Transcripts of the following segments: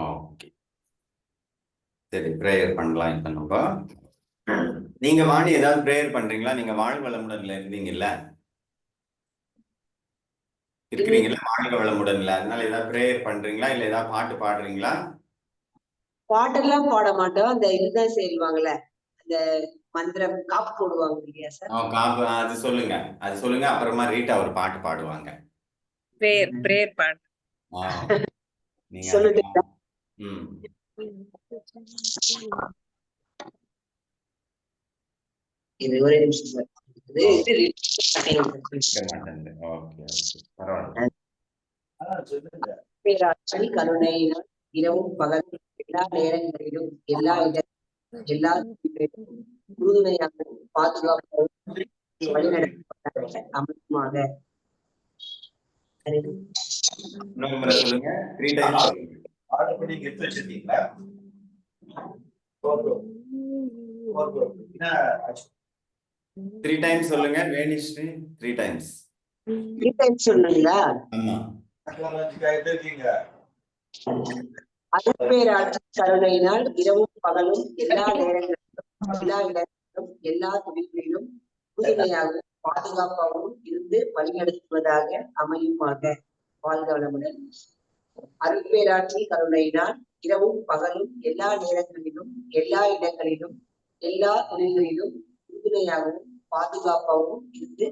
Okay, சரி, prayer பண்ணலாம். இப்ப நம்ம நீங்க வாணி ஏதாவது ப்ரேயர் பண்றீங்களா? நீங்க வாழ் வளமுடன்ல இருந்தீங்கல்ல, இருக்கிறீங்களா? வாழ்க வளமுடன்ல, அதனால ஏதாவது ப்ரேயர் பண்றீங்களா? இல்ல ஏதாவது பாட்டு பாடுறீங்களா? பாட்டெல்லாம் பாட மாட்டோம். அந்த இதுதான் செய்வாங்கல்ல, அந்த மந்திரம் காப்பு போடுவாங்க இல்லையா சார்? காப்பு, அது சொல்லுங்க, அது சொல்லுங்க. அப்புறமா ரீட்டா ஒரு பாட்டு பாடுவாங்க. பிரேயர் பாட்டு. நீங்க சொல்லுங்க. இது ஒரே நிமிஷம் சார். பேராற்றல் கருணையினால் இரவும் பகல் எல்லா நேரங்களிலும் எல்லா இடங்களிலும் எல்லா உறுதுணையாகவும் பாதுகாப்பாகவும் வழிநடத்த அமைப்புமாக. சொல்லுங்க. 3 டைம்ஸ் சொல்லுங்க. வேணிஸ்ரீ 3 டைம்ஸ். 3 டைம்ஸ் சொல்லுங்களா? ஆமா. அருட்பேராற்றல் கருணையினால் இரவும் பகலும் எல்லா நேரங்களிலும் எல்லா இடங்களிலும் எல்லா தொழில்களிலும் உறுதுணையாகவும் பாதுகாப்பாகவும் இருந்து வழிநடத்துவதாக அமையுமாக. வாழ்க வளமுடன். அருட்பேராற்றல் கருணையினால் இரவும் பகலும் எல்லா நேரங்களிலும் எல்லா இடங்களிலும் எல்லா தொழில்களிலும் உறுதுணையாகவும் பாதுகாப்பாகவும் இருந்து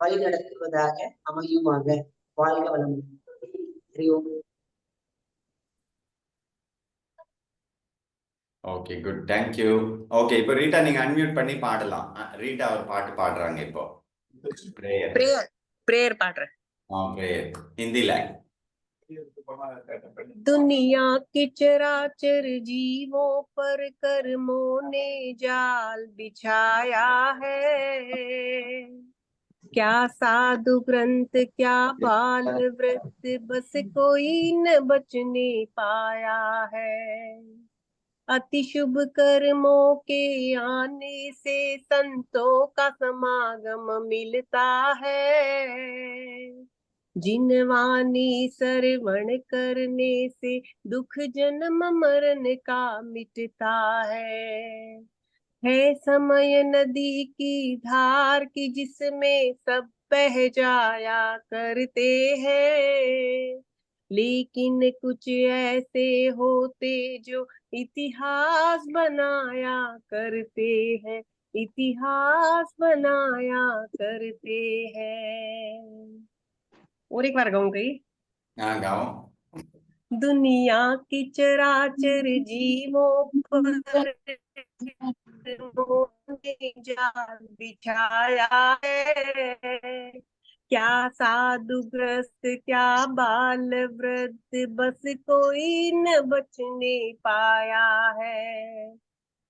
வழிநடத்துவதாக அமையுமாக. வாழ்க வளமுடன். Okay, good, thank you. Okay, இப்போ ரீட்டா நீங்க அன்மியூட் பண்ணி பாடலாம். ரீட்டா ஒரு பாட்டு பாடுறாங்க இப்போ. பிரேயர் பாடுறேன். பிரேயர் ஹிந்தில. दुनिया के चराचर जीवों पर कर्मों ने जाल बिछाया है, क्या साधु ग्रंथ क्या बाल व्रत बस कोई न बचने पाया है। अति शुभ कर्मों के आने से संतों का समागम मिलता है, जिनवानी श्रवण करने से दुख जन्म मरण का मिटता है समय नदी की धार की जिसमें सब बह जाया करते हैं, लेकिन कुछ ऐसे होते जो इतिहास बनाया करते हैं, इतिहास बनाया करते हैं। और एक बार गाऊंगी। गाओ। दुनिया की चराचर जीवों पर जाल बिछाया है, क्या साधुग्रस्त क्या बाल वृद्ध बस कोई न बचने पाया है।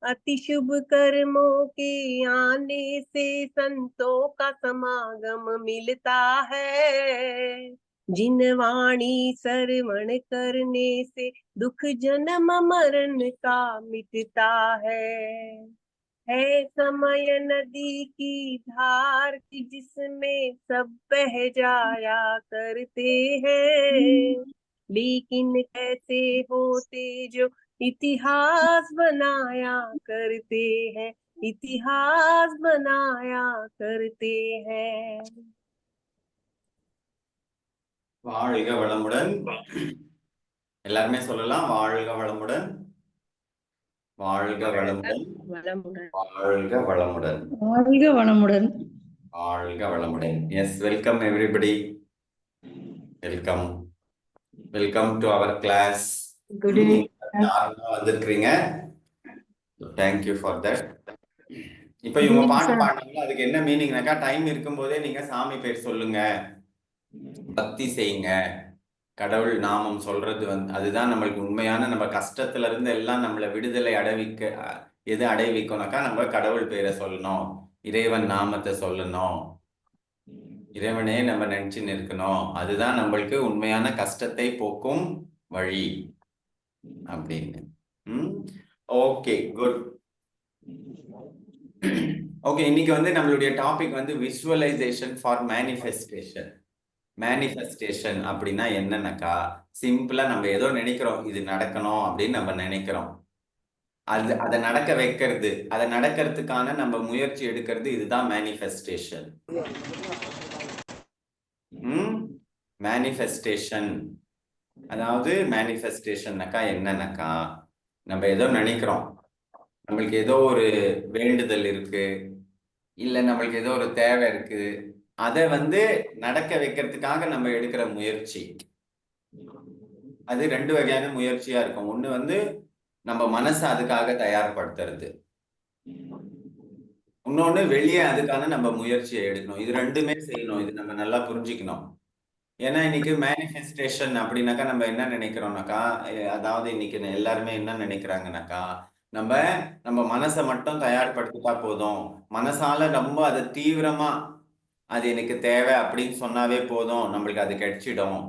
अति शुभ कर्मों के आने से संतों का समागम मिलता है, जिनवाणी श्रवण करने से दुख जन्म मरण का मिटता है समय नदी की धार की जिसमें सब बह जाया करते हैं, लेकिन कैसे होते जो इतिहास बनाया करते हैं, इतिहास बनाया करते हैं। வாழ்க வளமுடன். எல்லாருமே சொல்லலாம். வாழ்க வளமுடன், வாழ்க வளமுடன், வாழ்க வளமுடன், வாழ்க வளமுடன், வாழ்க வளமுடன். Yes, welcome everybody. Welcome, welcome to our class. Good evening. வந்திருக்கிறீங்க. Thank you for that. இப்ப இவங்க பாட்டு பாடுறாங்க, அதுக்கு என்ன மீனிங்னாக்கா, டைம் இருக்கும் போதே நீங்க சாமி பேர் சொல்லுங்க, பக்தி செய்யுங்க, கடவுள் நாமம் சொல்றது அதுதான் நம்மளுக்கு உண்மையான, நம்ம கஷ்டத்துல இருந்து எல்லாம் நம்மளை விடுதலை அடைவிக்க எது அடைவிக்கணும்னாக்கா நம்ம கடவுள் பேரை சொல்லணும், இறைவன் நாமத்தை சொல்லணும், இறைவனே நம்ம நினைச்சு நிற்கணும். அதுதான் நம்மளுக்கு உண்மையான கஷ்டத்தை போக்கும் வழி அப்படின்னு. Okay, good. ஓகே, இன்னைக்கு நம்மளுடைய topic visualisation for manifestation. Manifestation அப்படின்னா என்னன்னாக்கா, சிம்பிளா நம்ம ஏதோ நினைக்கிறோம், இது நடக்கணும் அப்படின்னு நம்ம நினைக்கிறோம். அதை நடக்க வைக்கிறது, அதை நடக்கிறதுக்கான நம்ம முயற்சி எடுக்கிறது, இதுதான் மேனிஃபெஸ்டேஷன். மேனிஃபெஸ்டேஷன் அதாவது மேனிஃபெஸ்டேஷன்னாக்கா என்னன்னாக்கா, நம்ம ஏதோ நினைக்கிறோம், நம்மளுக்கு ஏதோ ஒரு வேண்டுதல் இருக்கு, இல்ல நம்மளுக்கு ஏதோ ஒரு தேவை இருக்கு, அதை நடக்க வைக்கிறதுக்காக நம்ம எடுக்கிற முயற்சி. அது ரெண்டு வகையான முயற்சியா இருக்கும். ஒண்ணு நம்ம மனசை அதுக்காக தயார்படுத்துறது, இன்னொன்னு வெளியே அதுக்கான நம்ம முயற்சியை எடுக்கணும். இது ரெண்டுமே செய்யணும். இது நம்ம நல்லா புரிஞ்சுக்கணும். ஏன்னா இன்னைக்கு மேனிஃபெஸ்டேஷன் அப்படின்னாக்கா நம்ம என்ன நினைக்கிறோம்னாக்கா, அதாவது இன்னைக்கு எல்லாருமே என்ன நினைக்கிறாங்கனாக்கா, நம்ம மனசை மட்டும் தயார்படுத்திட்டா போதும், மனசால ரொம்ப அதை தீவிரமா அது எனக்கு தேவை அப்படின்னு சொன்னாவே போதும், நம்மளுக்கு அது கிடைச்சிடும்.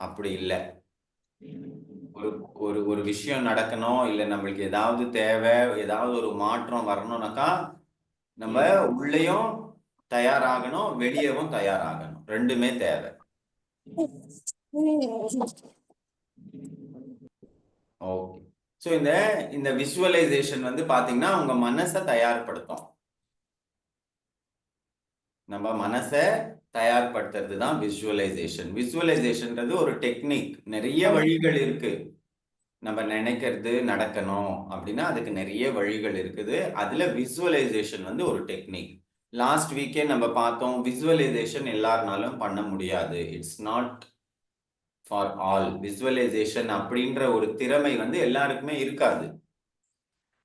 அப்படி இல்லை. ஒரு ஒரு ஒரு விஷயம் நடக்கணும், இல்லை நம்மளுக்கு ஏதாவது தேவை, ஏதாவது ஒரு மாற்றம் வரணும்னாக்கா நம்ம உள்ளேயும் தயாராகணும், வெளியவும் தயாராகணும். ரெண்டுமே தேவை. ஓகே. ஸோ இந்த விசுவலைசேஷன் பாத்தீங்கன்னா உங்க மனசை தயார்படுத்தும். நம்ம மனசை தயார்படுத்துறது தான் விசுவலைசேஷன். விசுவலைசேஷன்ன்றது ஒரு டெக்னிக். நிறைய வழிகள் இருக்கு. நம்ம நினைக்கிறது நடக்கணும் அப்படின்னா அதுக்கு நிறைய வழிகள் இருக்குது. அதுல விசுவலைசேஷன் ஒரு டெக்னிக். லாஸ்ட் வீக்கே நம்ம பார்த்தோம், விசுவலைசேஷன் எல்லாருனாலும் பண்ண முடியாது. It's not for all. Visualisation அப்படின்ற ஒரு திறமை எல்லாருக்குமே இருக்காது.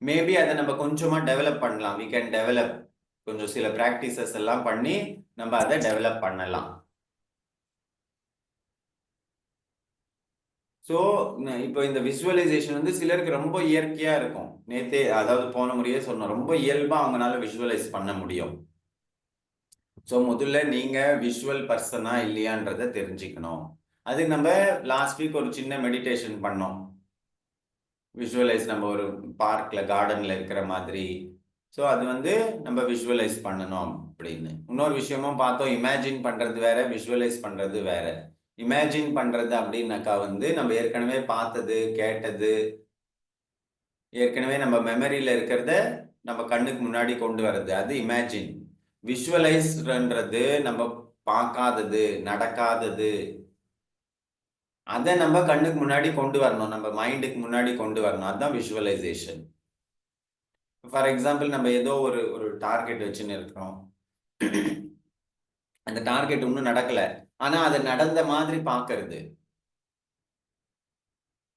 மேபி அதை நம்ம கொஞ்சமா டெவலப் பண்ணலாம். We can develop. கொஞ்சம் சில பிராக்டிசஸ் எல்லாம் பண்ணி நம்ம அதை டெவலப் பண்ணலாம். ஸோ இப்போ இந்த விசுவலைசேஷன் சிலருக்கு ரொம்ப இயற்கையா இருக்கும். நேத்தே அதாவது போன முறையே சொன்னோம், ரொம்ப இயல்பா அவங்களால விஷுவலைஸ் பண்ண முடியும். ஸோ முதல்ல நீங்க விஷுவல் பர்சனா இல்லையான்றதை தெரிஞ்சுக்கணும். அதுக்கு நம்ம லாஸ்ட் வீக் ஒரு சின்ன மெடிடேஷன் பண்ணோம். விஷுவலைஸ் நம்ம ஒரு பார்க்ல கார்டன்ல இருக்கிற மாதிரி. ஸோ அது நம்ம விஷுவலைஸ் பண்ணணும் அப்படின்னு. இன்னொரு விஷயமும் பார்த்தோம், இமேஜின் பண்றது வேற, விஷுவலைஸ் பண்றது வேற. இமேஜின் பண்றது அப்படின்னாக்கா நம்ம ஏற்கனவே பார்த்தது, கேட்டது, ஏற்கனவே நம்ம மெமரியில இருக்கிறத நம்ம கண்ணுக்கு முன்னாடி கொண்டு வர்றது, அது இமேஜின். விஷுவலைஸ்ன்றது நம்ம பார்க்காதது, நடக்காதது, அதை நம்ம கண்ணுக்கு முன்னாடி கொண்டு வரணும், நம்ம மைண்டுக்கு முன்னாடி கொண்டு வரணும். அதுதான் விஷுவலைசேஷன். ஃபார் எக்ஸாம்பிள், நம்ம ஏதோ ஒரு டார்கெட் வச்சுன்னு இருக்கிறோம். அந்த டார்கெட் இன்னும் நடக்கல, ஆனா அது நடந்த மாதிரி பார்க்கறது,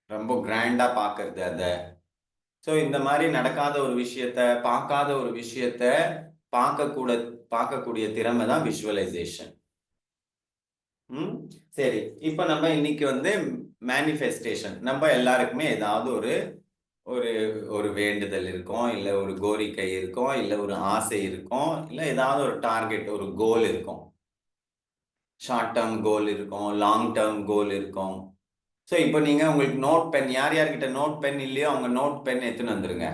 ரொம்ப கிராண்டா பார்க்கறது அதை. ஸோ இந்த மாதிரி நடக்காத ஒரு விஷயத்த, பார்க்காத ஒரு விஷயத்த பார்க்கக்கூடிய திறமை தான் விஷுவலைசேஷன். சரி, இப்போ நம்ம இன்னைக்கு மேனிஃபெஸ்டேஷன். நம்ம எல்லாருக்குமே ஏதாவது ஒரு ஒரு வேண்டுதல் இருக்கும், இல்லை ஒரு கோரிக்கை இருக்கும், இல்லை ஒரு ஆசை இருக்கும், இல்லை ஏதாவது ஒரு டார்கெட், ஒரு கோல் இருக்கும். ஷார்ட் டேர்ம் கோல் இருக்கும், லாங் டேர்ம் கோல் இருக்கும். ஸோ இப்போ நீங்க உங்களுக்கு நோட் பென், யார்கிட்ட நோட் பென் இல்லையோ அவங்க நோட் பென் எடுத்துன்னு வந்துருங்க.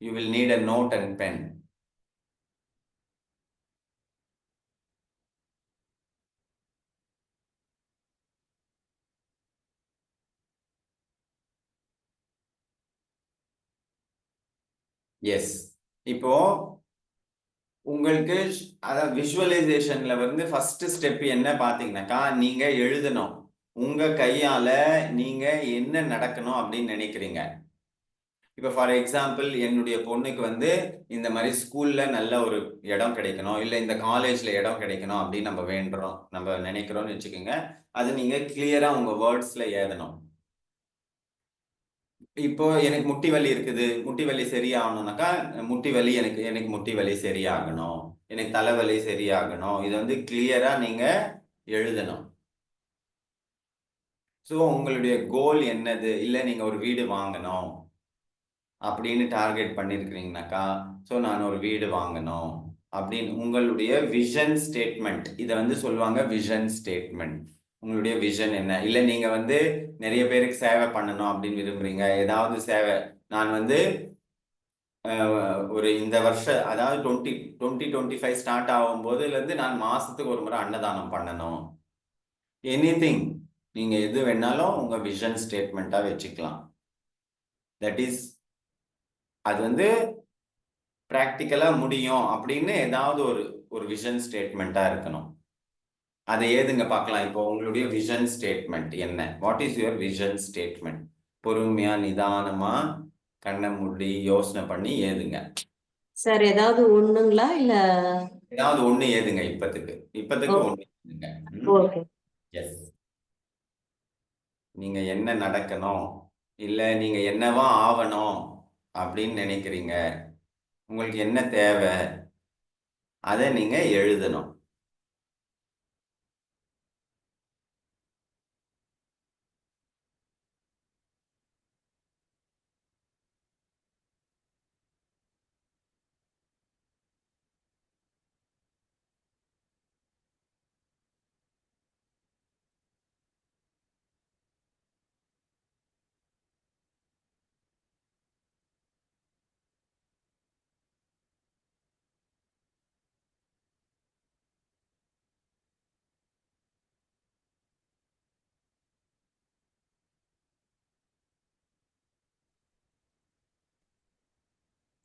You will need a note and pen. Yes. இப்போ உங்களுக்கு அதாவது விஷுவலைசேஷன்ல ஃபர்ஸ்ட் ஸ்டெப் என்ன பாத்தீங்கன்னாக்கா, நீங்க எழுதணும். உங்க கையால நீங்க என்ன நடக்கணும் அப்படின்னு நினைக்கிறீங்க. இப்போ ஃபார் எக்ஸாம்பிள், என்னுடைய பொண்ணுக்கு இந்த மாதிரி ஸ்கூல்ல நல்ல ஒரு இடம் கிடைக்கணும், இல்லை இந்த காலேஜ்ல இடம் கிடைக்கணும் அப்படின்னு நம்ம வேண்டுறோம், நம்ம நினைக்கிறோம்னு வச்சுக்கோங்க. அது நீங்க கிளியரா உங்க வேர்ட்ஸ்ல எழுதணும். இப்போ எனக்கு முட்டி வலி இருக்குது, முட்டி வலி சரியாகணும்னாக்கா, முட்டி வலி எனக்கு முட்டி வலி சரியாகணும், எனக்கு தலைவலி சரியாகணும், இது கிளியரா நீங்க எழுதணும். ஸோ உங்களுடைய கோல் என்னது, இல்லை நீங்க ஒரு வீடு வாங்கணும் அப்படின்னு டார்கெட் பண்ணிருக்கிறீங்கனாக்கா, ஸோ நான் ஒரு வீடு வாங்கணும் அப்படின்னு உங்களுடைய விஷன் ஸ்டேட்மெண்ட். இதை சொல்லுவாங்க விஷன் ஸ்டேட்மெண்ட். உங்களுடைய விஷன் என்ன, இல்லை நீங்க நிறைய பேருக்கு சேவை பண்ணணும் அப்படின்னு விரும்புறீங்க. ஏதாவது சேவை, நான் ஒரு இந்த வருஷம், அதாவது 2025 ஸ்டார்ட் ஆகும் போதுலேருந்து நான் மாசத்துக்கு ஒரு முறை அன்னதானம் பண்ணணும் எனிதிங், நீங்க எது வேணாலும் உங்க விஷன் ஸ்டேட்மெண்ட்டா வச்சுக்கலாம். தட் இஸ், அது வந்து பிராக்டிக்கலா முடியும் அப்படின்னு ஏதாவது ஒரு விஷன் ஸ்டேட்மெண்ட்டா இருக்கணும். அதை ஏதுங்க பார்க்கலாம். இப்போ உங்களுடைய விஷன் ஸ்டேட்மெண்ட் என்ன? What is your vision statement? பொறுமையா நிதானமா கண்ணை மூடி யோசனை பண்ணி ஏதுங்க. சார் ஏதாவது ஒண்ணுங்களா இல்ல? ஏதாவது ஒண்ணு ஏதுங்க. இப்பத்துக்கு ஒண்ணு ஏதுங்க. ஓகே. எஸ். நீங்க என்ன நடக்கணும், இல்ல நீங்க என்னவா ஆவணும் அப்படின்னு நினைக்கிறீங்க, உங்களுக்கு என்ன தேவை, அதை நீங்க எழுதணும்.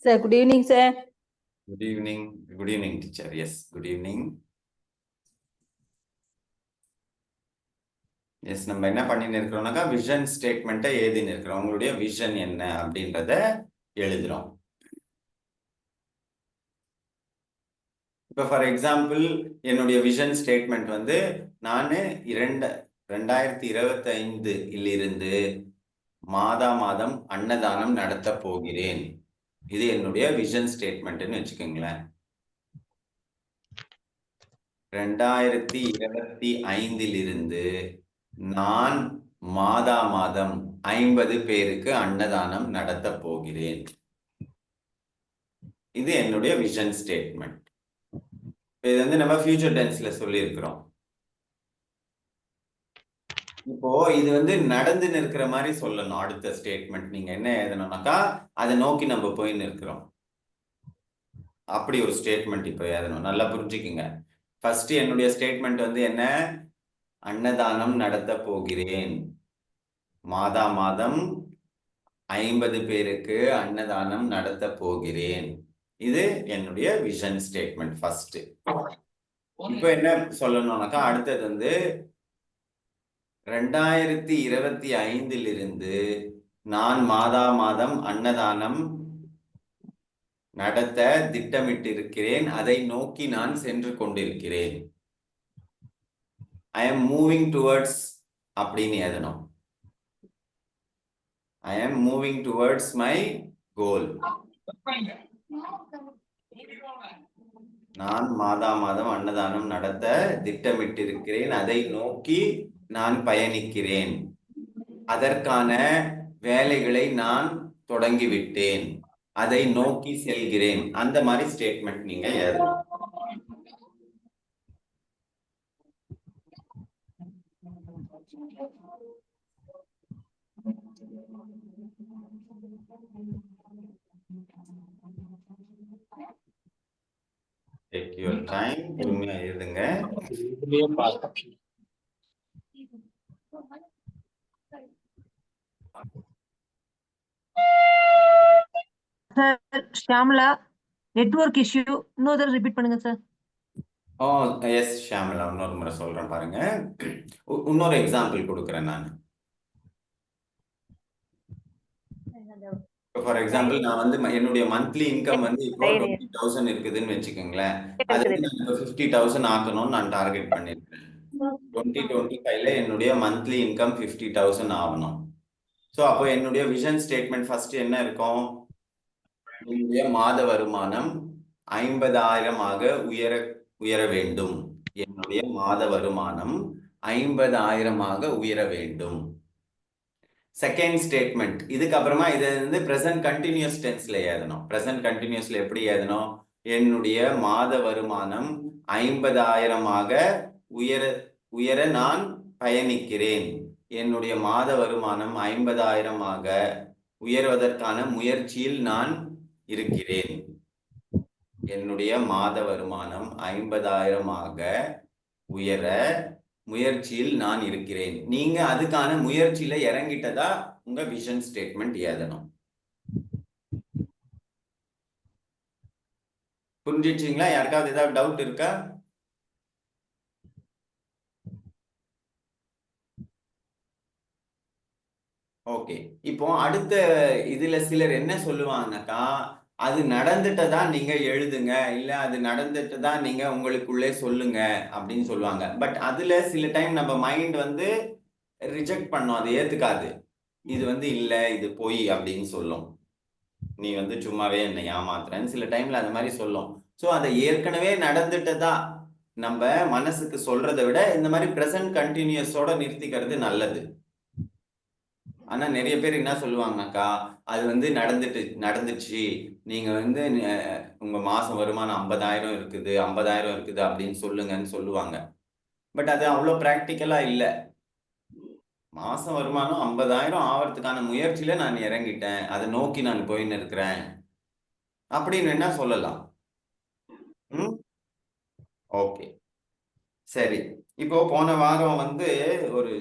Sir good evening sir. Good evening. Good evening teacher. Yes, good evening. Yes, நம்ம என்ன பண்ணின்னு இருக்கிறோம்னாக்கா விஷன் ஸ்டேட்மெண்ட்டை எழுதின்னு இருக்கிறோம். உங்களுடைய விஷன் என்ன அப்படின்றத எழுதுறோம். இப்போ ஃபார் எக்ஸாம்பிள் என்னுடைய விஷன் ஸ்டேட்மெண்ட் வந்து நான் 2025 இலிருந்து மாதம் அன்னதானம் நடத்த போகிறேன். இது என்னுடைய விஷன் ஸ்டேட்மெண்ட்னு வச்சுக்கோங்களேன். 2025 நான் மாதம் 50 பேருக்கு அன்னதானம் நடத்த போகிறேன். இது என்னுடைய விஷன் ஸ்டேட்மெண்ட். இது வந்து நம்ம ஃபியூச்சர் டென்ஸ்ல சொல்லியிருக்கிறோம். இப்போ இது வந்து நடந்து நிற்கிற மாதிரி சொல்லணும். அடுத்த ஸ்டேட்மெண்ட் நீங்க என்ன எழுதணும்னாக்கா அதை நோக்கி நம்ம போய் நிற்கிறோம். அப்படி ஒரு ஸ்டேட்மெண்ட் இப்போ எழுதணும். நல்லா புரிஞ்சுக்குங்க. ஃபர்ஸ்ட் என்னுடைய ஸ்டேட்மெண்ட் வந்து என்ன? அன்னதானம் நடத்த போகிறேன். மாதம் 50 பேருக்கு அன்னதானம் நடத்த போகிறேன். இது என்னுடைய விஷன் ஸ்டேட்மெண்ட் ஃபர்ஸ்ட். இப்போ என்ன சொல்லணும்னாக்கா அடுத்தது வந்து 2025 நான் மாதம் அன்னதானம் நடத்த திட்டமிட்டிருக்கிறேன். அதை நோக்கி நான் சென்று கொண்டிருக்கிறேன். I am moving towards அப்படின்னு எழுதணும். I am moving towards my goal. நான் மாதம் அன்னதானம் நடத்த திட்டமிட்டிருக்கிறேன். அதை நோக்கி நான் பயணிக்கிறேன். அதற்கான வேலைகளை நான் தொடங்கிவிட்டேன். அதை நோக்கி செல்கிறேன். அந்த மாதிரி ஸ்டேட்மெண்ட் நீங்க எழுதணும். Take your time. பொறுமையா எழுதுங்க. Sir Shyamala, network issue. இன்னொரு தடவை ரிப்பீட் பண்ணுங்க சார். எஸ் ஷியாமலா, இன்னொரு முறை சொல்றேன் பாருங்க. இன்னொரு எக்ஸாம்பிள் கொடுக்குறேன் நான். ஃபார் எக்ஸாம்பிள் நான் வந்து என்னுடைய மந்த்லி இன்கம் வந்து இப்போ 20,000 இருக்குதுன்னு வச்சுக்கோங்களேன். அது வந்து நான் இப்போ 50,000 ஆக்கணும்னு நான் டார்கெட் பண்ணிருக்கேன். 2025ல என்னுடைய மந்த்லி இன்கம் 50,000 ஆகணும். ஸோ அப்போ என்னுடைய விஷன் ஸ்டேட்மெண்ட் ஃபர்ஸ்ட் என்ன இருக்கும்? என்னுடைய மாத வருமானம் 50,000 உயர வேண்டும். என்னுடைய மாத வருமானம் 50,000 உயர வேண்டும். செகண்ட் ஸ்டேட்மெண்ட், இதுக்கப்புறமா இது வந்து பிரசன்ட் கண்டினியூஸ் டென்ஸ்ல எழுதணும். பிரசன்ட் கண்டினியூஸ்ல எப்படி எழுதணும்? என்னுடைய மாத வருமானம் 50,000 உயர நான் பயணிக்கிறேன். என்னுடைய மாத வருமானம் 50,000 உயர்வதற்கான முயற்சியில் நான் இருக்கிறேன். என்னுடைய மாத வருமானம் 50,000 உயர முயற்சியில் நான் இருக்கிறேன். நீங்க அதுக்கான முயற்சியில இறங்கிட்டதா உங்க விஷன் ஸ்டேட்மெண்ட் எழுதணும். புரிஞ்சிடுச்சிங்களா? யாருக்காவது ஏதாவது டவுட் இருக்கா? ஓகே. இப்போ அடுத்த இதுல சிலர் என்ன சொல்லுவாங்கனாக்கா, அது நடந்துட்டதா நீங்க எழுதுங்க, இல்ல அது நடந்துட்டதா நீங்க உங்களுக்குள்ளே சொல்லுங்க அப்படின்னு சொல்லுவாங்க. பட் அதுல சில டைம் நம்ம மைண்ட் வந்து ரிஜெக்ட் பண்ணும், அதை ஏத்துக்காது. இது வந்து இல்ல, இது பொய் அப்படின்னு சொல்லும். நீ வந்து சும்மாவே என்னை ஏமாத்துறேன்னு சில டைம்ல அந்த மாதிரி சொல்லும். ஸோ அதை ஏற்கனவே நடந்துட்டதா நம்ம மனசுக்கு சொல்றதை விட இந்த மாதிரி ப்ரெசன்ட் கண்டினியூஸோட நிறுத்திக்கிறது நல்லது. ஆனா நிறைய பேர் என்ன சொல்லுவாங்கனாக்கா, அது வந்து நடந்துச்சு, நீங்க வந்து உங்க மாசம் வருமானம் 50,000 இருக்குது, 50,000 இருக்குது அப்படின்னு சொல்லுங்கன்னு சொல்லுவாங்க. பட் அது அவ்வளவு பிராக்டிக்கலா இல்ல. மாசம் வருமானம் 50,000 ஆவறதுக்கான முயற்சியில நான் இறங்கிட்டேன், அதை நோக்கி நான் போயின்னு இருக்கிறேன் அப்படின்னு என்ன சொல்லலாம். ஓகே, சரி. இப்போ போன வாரம் வந்து ஒரு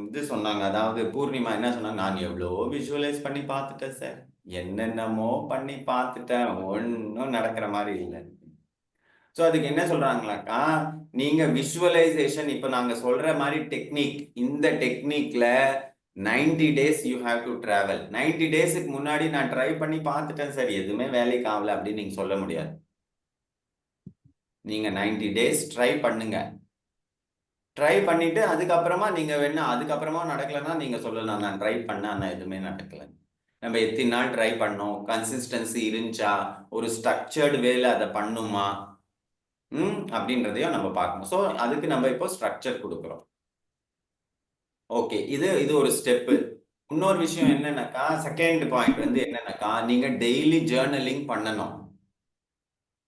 இது சொன்னாங்க, அதாவது பூர்ணிமா என்ன சொன்னாங்க, நான் எவ்வளவோ விஷுவலைஸ் பண்ணி பார்த்துட்டேன் சார், என்னென்னமோ பண்ணி பார்த்துட்டேன், ஒன்றும் நடக்கிற மாதிரி இல்லை. ஸோ அதுக்கு என்ன சொல்றாங்களாக்கா, நீங்க விஷுவலைசேஷன் இப்போ நாங்க சொல்ற மாதிரி டெக்னிக், இந்த டெக்னிக்ல 90 days you have to travel. 90 daysக்கு முன்னாடி நான் ட்ரை பண்ணி பார்த்துட்டேன் சார், எதுவுமே வேலைக்கு ஆகல அப்படின்னு நீங்க சொல்ல முடியாது. நீங்க 90 days ட்ரை பண்ணுங்க. ட்ரை பண்ணிட்டு அதுக்கப்புறமா நீங்க வேணா, அதுக்கப்புறமா நடக்கலைன்னா நீங்க சொல்லலாம், நான் ட்ரை பண்ணேன் ஆனா எதுவுமே நடக்கல. நம்ம எத்தனை நாள் ட்ரை பண்ணோம், கன்சிஸ்டன்சி இருந்துச்சா, ஒரு ஸ்ட்ரக்சர்டு வேல அதை பண்ணுமா அப்படின்றதையும் நம்ம பார்க்கணும். ஸோ அதுக்கு நம்ம இப்போ ஸ்ட்ரக்சர் கொடுக்குறோம். ஓகே, இது ஒரு ஸ்டெப்பு. இன்னொரு விஷயம் என்னன்னாக்கா, செகண்ட் பாயிண்ட் வந்து என்னன்னாக்கா, நீங்க டெய்லி ஜேர்னலிங் பண்ணணும்.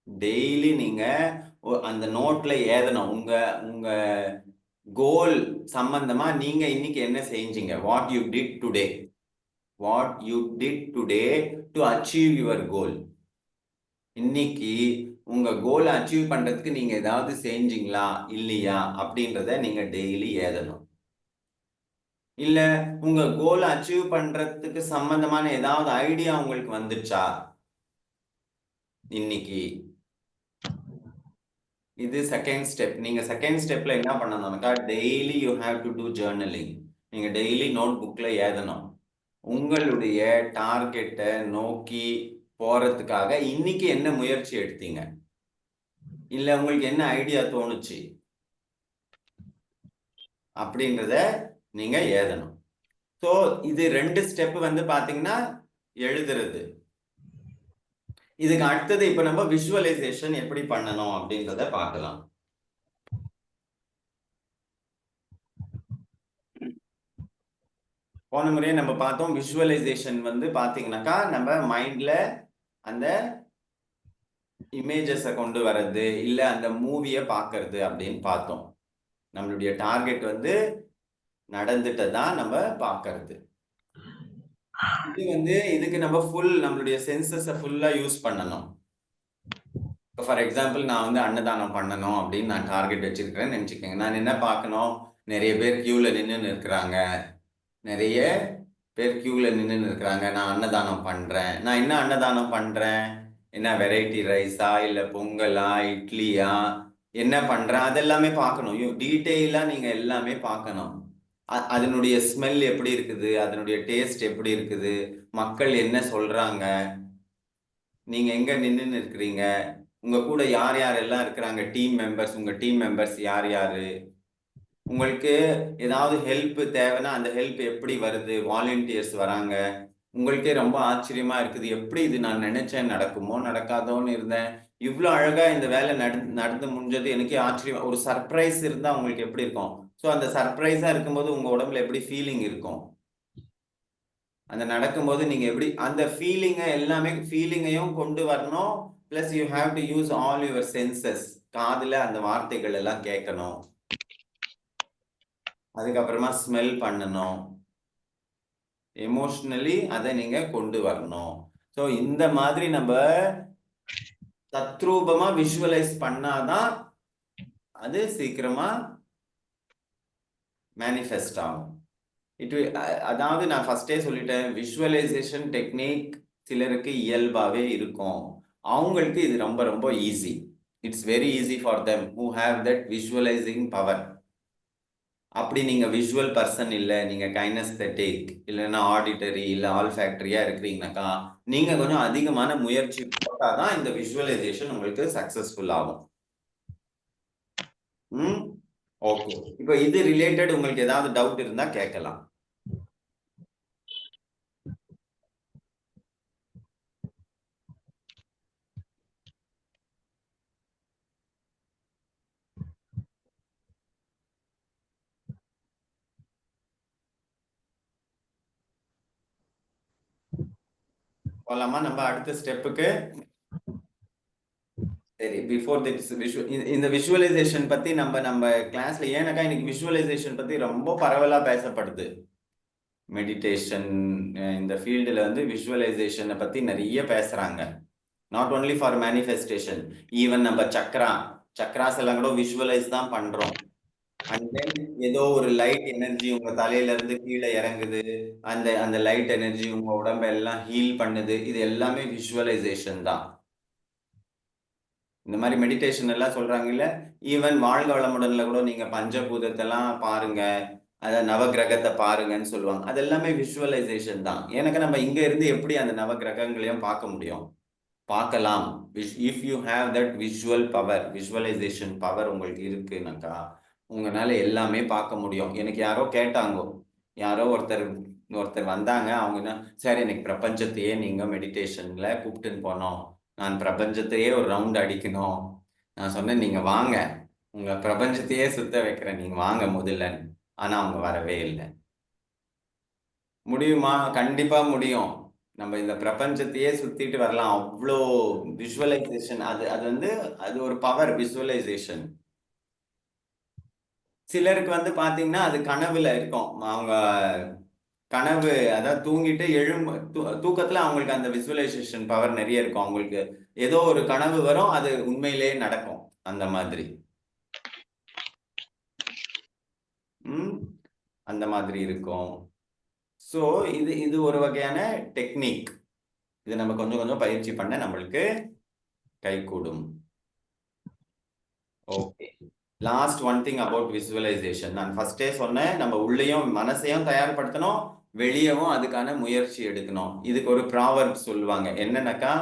டெய்லி நீங்க அந்த நோட்ல ஏதணும், உங்க கோல் சம்பந்தமா நீங்க இன்னைக்கு என்ன செஞ்சீங்க, what you did today to achieve your goal. இன்னைக்கு உங்க கோலை அச்சீவ் பண்றதுக்கு நீங்க ஏதாவது செஞ்சீங்களா இல்லையா அப்படின்றத நீங்க டெய்லி ஏதணும். இல்ல உங்க கோலை அச்சீவ் பண்றதுக்கு சம்பந்தமான ஏதாவது ஐடியா உங்களுக்கு வந்துச்சா இன்னைக்கு. இது செகண்ட் ஸ்டெப். நீங்க செகண்ட் ஸ்டெப்ல என்ன பண்ணணும்னாக்கா, daily you have to do journaling. நீங்க டெய்லி நோட் புக்ல ஏதணும், உங்களுடைய டார்கெட்டை நோக்கி போறதுக்காக இன்னைக்கு என்ன முயற்சி எடுத்தீங்க, இல்ல உங்களுக்கு என்ன ஐடியா தோணுச்சு அப்படின்றத நீங்க ஏதணும். ஸோ இது 2 ஸ்டெப் வந்து பாத்தீங்கன்னா எழுதுறது. இதுக்கு அடுத்தது இப்ப நம்ம விஷுவலைசேஷன் எப்படி பண்ணணும் அப்படின்றத பார்க்கலாம். போன முறையே நம்ம பார்த்தோம், விஷுவலைசேஷன் வந்து பாத்தீங்கன்னாக்கா நம்ம மைண்ட்ல அந்த இமேஜஸை கொண்டு வர்றது, இல்ல அந்த மூவியை பார்க்கறது அப்படின்னு பார்த்தோம். நம்மளுடைய டார்கெட் வந்து நடந்துட்டதா நம்ம பார்க்கறது. இது வந்து இதுக்கு நம்ம நம்மளுடைய சென்சஸை ஃபுல்லா யூஸ் பண்ணணும். ஃபார் எக்ஸாம்பிள், நான் வந்து அன்னதானம் பண்ணணும் அப்படின்னு நான் டார்கெட் வச்சிருக்கிறேன்னு நினைச்சுக்கோங்க. நான் என்ன பார்க்கணும், நிறைய பேர் கியூல நின்று இருக்கிறாங்க, நிறைய பேர் கியூல நின்று இருக்கிறாங்க, நான் அன்னதானம் பண்றேன். நான் என்ன அன்னதானம் பண்றேன், என்ன வெரைட்டி ரைஸா இல்ல பொங்கலா இட்லியா என்ன பண்றேன், அதெல்லாமே பார்க்கணும். டீட்டெயிலா நீங்க எல்லாமே பார்க்கணும். அதனுடைய ஸ்மெல் எப்படி இருக்குது, அதனுடைய டேஸ்ட் எப்படி இருக்குது, மக்கள் என்ன சொல்றாங்க, நீங்க எங்க நின்று இருக்கிறீங்க, உங்க கூட யார் யார் எல்லாம் இருக்கிறாங்க, டீம் மெம்பர்ஸ், உங்க டீம் மெம்பர்ஸ் யார் யாரு, உங்களுக்கு ஏதாவது ஹெல்ப் தேவைன்னா அந்த ஹெல்ப் எப்படி வருது, வாலண்டியர்ஸ் வராங்க. உங்களுக்கே ரொம்ப ஆச்சரியமா இருக்குது, எப்படி இது நான் நினைச்சேன் நடக்குமோ நடக்காதோன்னு இருந்தேன், இவ்வளவு அழகா இந்த வேலை நடந்து முடிஞ்சது, எனக்கே ஆச்சரியம். ஒரு சர்ப்ரைஸ் இருந்தா உங்களுக்கு எப்படி இருக்கும். ஸோ அந்த சர்ப்ரைஸா இருக்கும்போது உங்க உடம்புல எப்படி ஃபீலிங் இருக்கும், அந்த நடக்கும்போது நீங்க எப்படி அந்த ஃபீலிங்கையும் கொண்டு வரணும். Bless you have to use all your census. காதுல அந்த வார்த்தைகள் எல்லாம் கேட்கணும், அதுக்கப்புறமா ஸ்மெல் பண்ணணும், எமோஷனலி அதை நீங்க கொண்டு வரணும். ஸோ இந்த மாதிரி நம்ம தத்ரூபமா விஷுவலைஸ் பண்ணாதான் அது சீக்கிரமா மேனிஃபெஸ்ட் ஆகும். அதாவது நான் ஃபர்ஸ்டே சொல்லிட்டேன், விஷுவலைசேஷன் டெக்னிக் சிலருக்கு இயல்பாவே இருக்கும், அவங்களுக்கு இது ரொம்ப ரொம்ப easy. It's very easy for them who have that visualising power. அப்படி நீங்க விஷுவல் பர்சன் இல்ல, நீங்க கைனஸ்தெட்டிக் இல்லைன்னா ஆடிட்டரி இல்ல ஆல் ஃபேக்டரியா இருக்கிறீங்கனாக்கா நீங்க கொஞ்சம் அதிகமான முயற்சி போட்டாதான் இந்த விஷுவலைசேஷன் உங்களுக்கு சக்சஸ்ஃபுல் ஆகும். ஓகே, இப்போ இது ரிலேட்டட் உங்களுக்கு ஏதாவது டவுட் இருந்தா கேட்கலாம். போலாமா நம்ம அடுத்த ஸ்டெப்புக்கு? சரி, பிஃபோர் திஸ் இந்த விஷுவலைசேஷன் பத்தி நம்ம கிளாஸ்ல ஏன்னாக்கா இன்னைக்கு விஷுவலைசேஷன் பத்தி ரொம்ப பரவலா பேசப்படுது. மெடிடேஷன் இந்த ஃபீல்டுல வந்து விஷுவலைசேஷனை பத்தி நிறைய பேசுறாங்க. Not only for manifestation, even நம்ம சக்ராஸ் எல்லாம் கூட விஷுவலைஸ் தான் பண்றோம். அண்ட் தென் ஏதோ ஒரு லைட் எனர்ஜி உங்க தலையில இருந்து கீழே இறங்குது, அந்த லைட் எனர்ஜி உங்க உடம்பெல்லாம் ஹீல் பண்ணுது, இது எல்லாமே விஷுவலைசேஷன் தான். இந்த மாதிரி மெடிடேஷன் எல்லாம் சொல்றாங்க இல்ல, ஈவன் வாழ்க வளமுடன்ல கூட நீங்க பஞ்சபூதத்தெல்லாம் பாருங்க, அத நவகிரகத்தை பாருங்கன்னு சொல்லுவாங்க, அது எல்லாமே விஷுவலைசேஷன் தான். எனக்கு நம்ம இங்க இருந்து எப்படி அந்த நவகிரகங்களையும் பார்க்க முடியும்? பார்க்கலாம். If you have that visual power, visualisation power உங்களுக்கு இருக்குனாக்கா உங்களால எல்லாமே பார்க்க முடியும். எனக்கு யாரோ கேட்டாங்க, யாரோ ஒருத்தர் வந்தாங்க, அவங்க என்ன சார் எனக்கு பிரபஞ்சத்தையே நீங்க மெடிடேஷன்ல கூப்பிட்டுன்னு போனோம், நான் பிரபஞ்சத்தையே ஒரு ரவுண்ட் அடிக்கணும். நான் சொன்னேன் நீங்க வாங்க, உங்க பிரபஞ்சத்தையே சுத்த வைக்கிறேன், நீங்க வாங்க முதல்ல. ஆனா அவங்க வரவே இல்லை. முடியுமா? கண்டிப்பா முடியும். நம்ம இந்த பிரபஞ்சத்தையே சுத்திட்டு வரலாம். அவ்வளோ விஷுவலைசேஷன், அது வந்து அது ஒரு பவர் விஷுவலைசேஷன். சிலருக்கு வந்து பாத்தீங்கன்னா அது கனவுல இருக்கும், அவங்க கனவு அதாவது தூங்கிட்டு தூக்கத்துல அவங்களுக்கு அந்த விஷுவலைசேஷன் பவர் நிறைய இருக்கும். அவங்களுக்கு ஏதோ ஒரு கனவு வரும், அது உண்மையிலேயே நடக்கும் அந்த மாதிரி. அந்த மாதிரி இருக்கும். ஸோ இது ஒரு வகையான டெக்னிக். இது நம்ம கொஞ்சம் கொஞ்சம் பயிற்சி பண்ண நம்மளுக்கு கைகூடும். Okay, last one thing about visualisation. நான் ஃபர்ஸ்டே சொன்னேன், நம்ம உள்ளேயும் மனசையும் தயார்படுத்தணும், வெளியவும் அதுக்கான முயற்சி எடுக்கணும். இதுக்கு ஒரு ப்ராவர்ப் சொல்லுவாங்க, என்னன்னாக்கா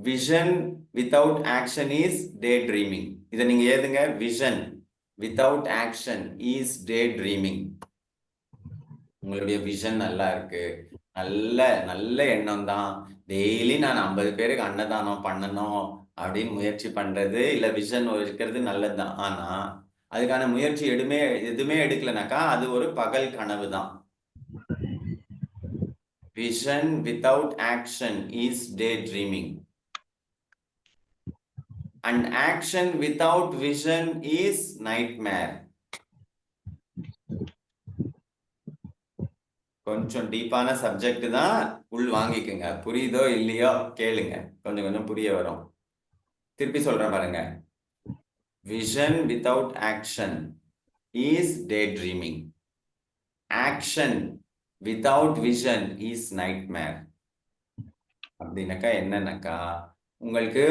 vision without action is day dreaming. இதை நீங்க ஏதுங்க, vision without action is day dreaming. உங்களுடைய விஷன் நல்லா இருக்கு, நல்ல நல்ல எண்ணம் தான், டெய்லி நான் 50 பேருக்கு அன்னதானம் பண்ணணும் அப்படின்னு முயற்சி பண்றது இல்ல விஷன் இருக்கிறது நல்லதுதான். ஆனா அதுக்கான முயற்சி எதுவுமே எடுக்கலனாக்கா அது ஒரு பகல் கனவு தான். Vision without action is day dreaming and action without vision is nightmare. கொஞ்சம் டீப்பான சப்ஜெக்ட் தான், உள் வாங்கிக்குங்க. புரியுதோ இல்லையோ கேளுங்க, கொஞ்சம் கொஞ்சம் புரிய வரும். திருப்பி சொல்றேன் பாருங்க, vision without action is day dreaming, action without vision is nightmare. அப்படின்னாக்கா என்னன்னாக்கா உங்களுக்கு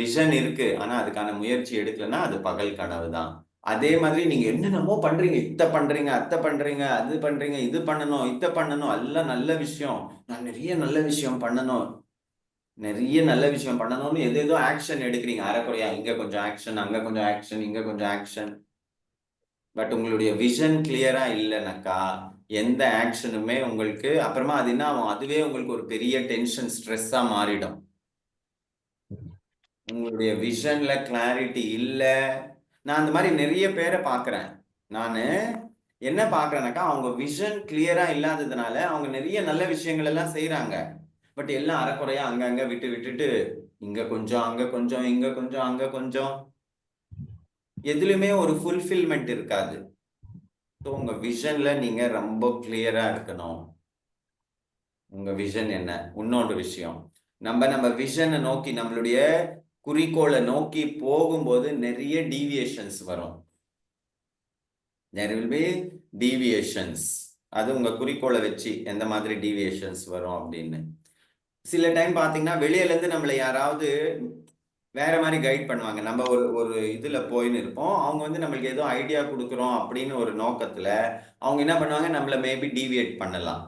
விஷன் இருக்கு, ஆனா அதுக்கான முயற்சி எடுக்கலன்னா அது பகல் கனவு தான். அதே மாதிரி நீங்க என்னென்னமோ பண்றீங்க, இத்த பண்றீங்க, அத்தை பண்றீங்க, அது பண்றீங்க, இது பண்ணணும், இத்த பண்ணணும், எல்லாம் நல்ல விஷயம், நான் நிறைய நல்ல விஷயம் பண்ணணும், நிறைய நல்ல விஷயம் பண்ணணும்னு ஏதோ ஆக்ஷன் எடுக்கிறீங்க அரைக்குறையா, இங்க கொஞ்சம் ஆக்ஷன், அங்க கொஞ்சம் ஆக்ஷன், இங்க கொஞ்சம் ஆக்ஷன். பட் உங்களுடைய விஷன் கிளியரா இல்லைனாக்கா எந்த ஆக்ஷனுமே உங்களுக்கு அப்புறமா அது என்ன ஆகும், அதுவே உங்களுக்கு ஒரு பெரிய டென்ஷன் ஸ்ட்ரெஸ்ஸா மாறிடும். உங்களுடைய விஷன்ல கிளாரிட்டி இல்லை. நான் அந்த மாதிரி நிறைய பேரை பார்க்குறேன். நான் என்ன பார்க்குறேன்னாக்கா அவங்க விஷன் கிளியரா இல்லாததுனால அவங்க நிறைய நல்ல விஷயங்கள் எல்லாம் செய்யறாங்க, பட் எல்லாம் அரைக்குறையா அங்கங்க விட்டுட்டு இங்க கொஞ்சம், அங்க கொஞ்சம், இங்க கொஞ்சம், அங்க கொஞ்சம், எதுலையுமே ஒரு ஃபுல்ஃபில்மெண்ட் இருக்காது. ஸோ உங்க விஷன்ல நீங்க ரொம்ப கிளியரா இருக்கணும். உங்க விஷன் என்ன? இன்னொரு விஷயம், நம்ம விஷனை நோக்கி, நம்மளுடைய குறிக்கோளை நோக்கி போகும்போது நிறைய டீவியேஷன்ஸ் வரும். there will be deviations. அது உங்க குறிக்கோளை வச்சு எந்த மாதிரி டீவியேஷன்ஸ் வரும் அப்படின்னு. சில டைம் பாத்தீங்கன்னா வெளியில இருந்து நம்மளை யாராவது வேற மாதிரி கைட் பண்ணுவாங்க. நம்ம ஒரு ஒரு இதுல போயின்னு இருப்போம், அவங்க வந்து நம்மளுக்கு ஏதோ ஐடியா கொடுக்குறோம் அப்படின்னு ஒரு நோக்கத்துல அவங்க என்ன பண்ணுவாங்க, நம்மள மேபி டீவியேட் பண்ணலாம்.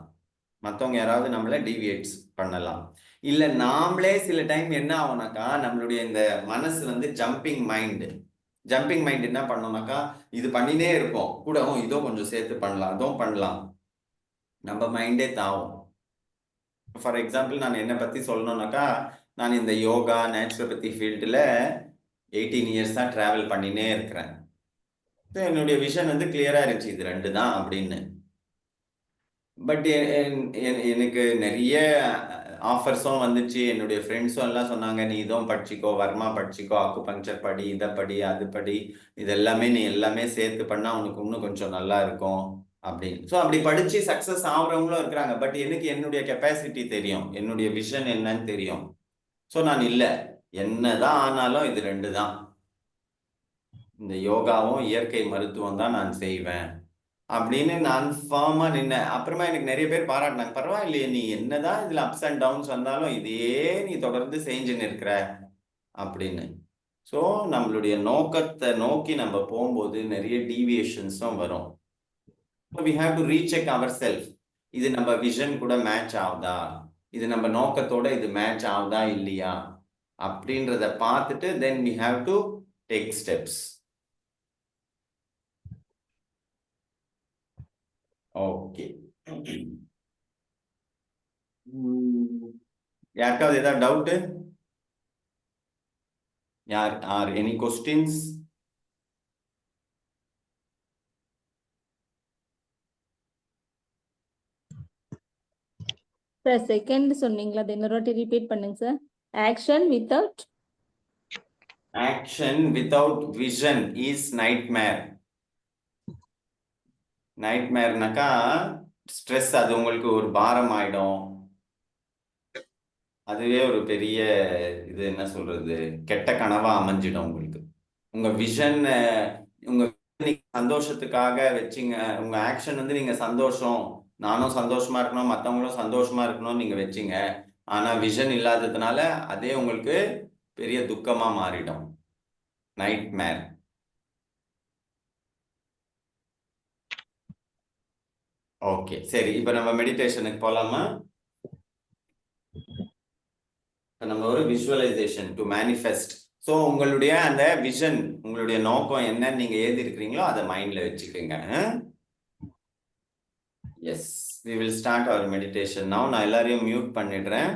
மற்றவங்க யாராவது நம்மள டீவியேட்ஸ் பண்ணலாம். இல்ல நாமளே சில டைம் என்ன ஆகும்னாக்கா, நம்மளுடைய இந்த மனசு வந்து ஜம்பிங் மைண்ட் என்ன பண்ணோம்னாக்கா, இது பண்ணினே இருப்போம் கூட, இதோ கொஞ்சம் சேர்த்து பண்ணலாம், அதோ பண்ணலாம், நம்ம மைண்டே தாவும். ஃபார் எக்ஸாம்பிள் நான் என்னை பத்தி சொல்லணும்னாக்கா, நான் இந்த யோகா நேச்சுரோபதி ஃபீல்டில் 18 இயர்ஸா டிராவல் பண்ணினே இருக்கிறேன். என்னுடைய விஷன் வந்து கிளியரா இருந்துச்சு, இது 2 தான் அப்படின்னு. பட் எனக்கு நிறைய ஆஃபர்ஸும் வந்துச்சு. என்னுடைய ஃப்ரெண்ட்ஸும் எல்லாம் சொன்னாங்க, நீ இதுவும் படிச்சுக்கோ, வர்மா படிச்சுக்கோ, அக்குபங்க்சர் படி, இதை படி, அது படி, இது எல்லாமே நீ எல்லாமே சேர்த்து பண்ணா உனக்கு இன்னும் கொஞ்சம் நல்லா இருக்கும் அப்படின்னு. ஸோ அப்படி படிச்சு சக்சஸ் ஆகுறவங்களும் இருக்கிறாங்க. பட் எனக்கு என்னுடைய கெப்பாசிட்டி தெரியும், என்னுடைய விஷன் என்னன்னு தெரியும். ஸோ நான் இல்லை, என்னதான் ஆனாலும் இது 2 தான், இந்த யோகாவும் இயற்கை மருத்துவம் தான் நான் செய்வேன் அப்படின்னு நான் ஃபார்மா நின்னேன். அப்புறமா எனக்கு நிறைய பேர் பாராட்டினாங்க, பரவாயில்லையே நீ என்னதான் இதுல அப்ஸ் அண்ட் டவுன்ஸ் வந்தாலும் இதையே நீ தொடர்ந்து செஞ்சுன்னு இருக்கிற அப்படின்னு. ஸோ நம்மளுடைய நோக்கத்தை நோக்கி நம்ம போகும்போது நிறைய டீவியேஷன்ஸும் வரும். we have to recheck ourselves. இது நம்ம விஷன் கூட மேட்ச் ஆகுதா, இது நம்ம நோக்கத்தோட இது மேட்ச் ஆகுதா இல்லையா அப்படின்றத பார்த்துட்டு then we have to take steps. Okay, யாருக்காவது ஏதாவது டவுட்? யார் are any questions? Sir second சொன்னீங்களா, அது இன்னொரு வாட்டி ரிப்பீட் பண்ணுங்க sir. Action without vision is nightmare. நைட்மேர்னாக்கா ஸ்ட்ரெஸ், அது உங்களுக்கு ஒரு பாரம் ஆயிடும். அதுவே ஒரு பெரிய இது என்ன சொல்றது, கெட்ட கனவா அமைஞ்சிடும் உங்களுக்கு. உங்க விஷன் உங்க சந்தோஷத்துக்காக வச்சிங்க, உங்க ஆக்ஷன் வந்து நீங்க சந்தோஷம், நானும் சந்தோஷமா இருக்கணும், மற்றவங்களும் சந்தோஷமா இருக்கணும்னு நீங்க வச்சிங்க. ஆனா விஷன் இல்லாததுனால அதே உங்களுக்கு பெரிய துக்கமா மாறிடும், நைட்மேர். ஓகே சரி, இப்ப நம்ம மெடிடேஷனுக்கு போலாமா? நம்ம ஒரு விஷுவலைசேஷன் டு மேனிஃபெஸ்ட். ஸோ உங்களுடைய அந்த விஷன், உங்களுடைய நோக்கம் என்னன்னு நீங்க எழுதி இருக்கிறீங்களோ அதை மைண்ட்ல வச்சுக்கோங்க. Yes, we will start our meditation now. நான் எல்லாரையும் மியூட் பண்ணிடுறேன்.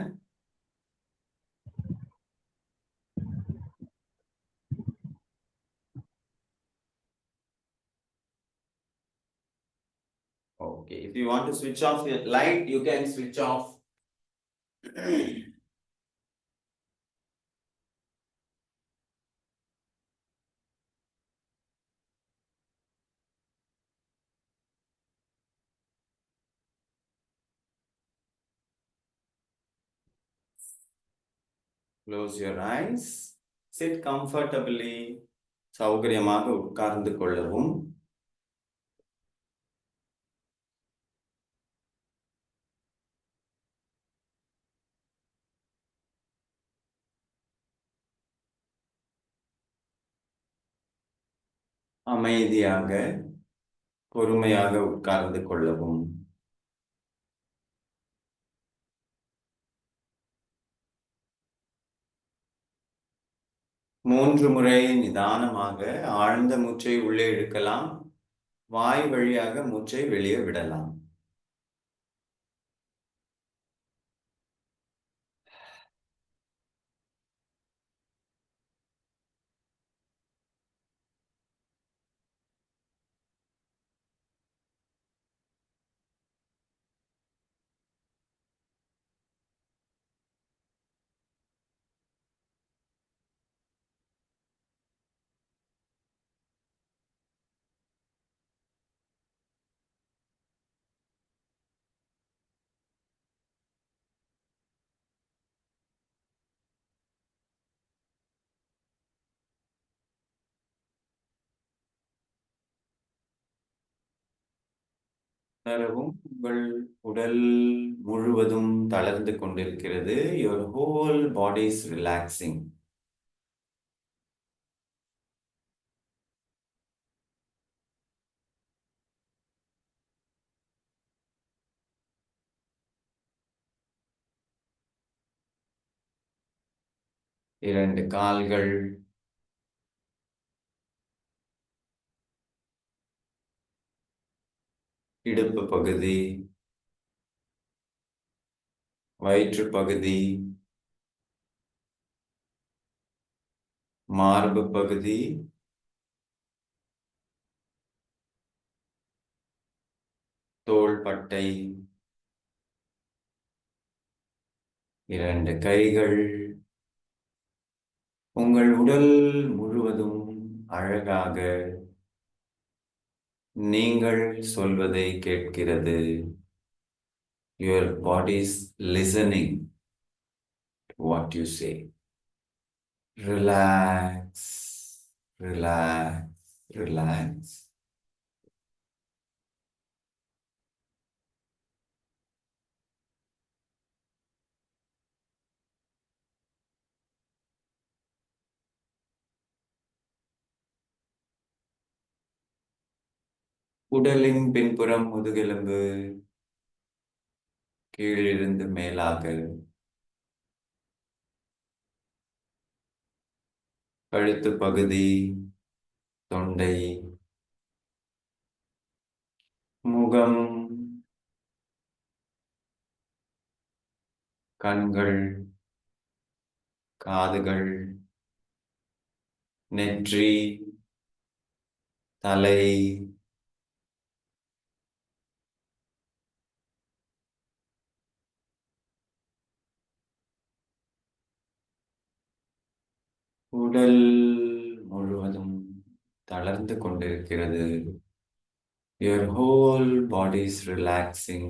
Okay, if you want to switch off your light, you can switch off. Close your eyes. Sit comfortably. சௌகரியமாக உட்கார்ந்து கொள்ளவும். அமைதியாக பொறுமையாக உட்கார்ந்து கொள்ளவும். மூன்று முறை நிதானமாக ஆழ்ந்த மூச்சை உள்ளே இழுக்கலாம், வாய் வழியாக மூச்சை வெளியே விடலாம். உணரவும் உங்கள் உடல் முழுவதும் தளர்ந்து கொண்டிருக்கிறது. Your whole body is relaxing. இரண்டு கால்கள், இடுப்பு பகுதி, வயிற்று பகுதி, மார்பு பகுதி, தோள்பட்டை, இரண்டு கைகள், உங்கள் உடல் முழுவதும் அழகாக நீங்கள் சொல்வதை கேட்கிறது. Your body is listening to what you say. Relax, relax, relax. உடலின் பின்புறம் முதுகெலும்பு கீழிருந்து மேலாக, கழுத்து பகுதி, தொண்டை, முகம், கண்கள், காதுகள், நெற்றி, தலை, உடல் முழுவதும் தளர்ந்து கொண்டிருக்கிறது. Your whole body is relaxing.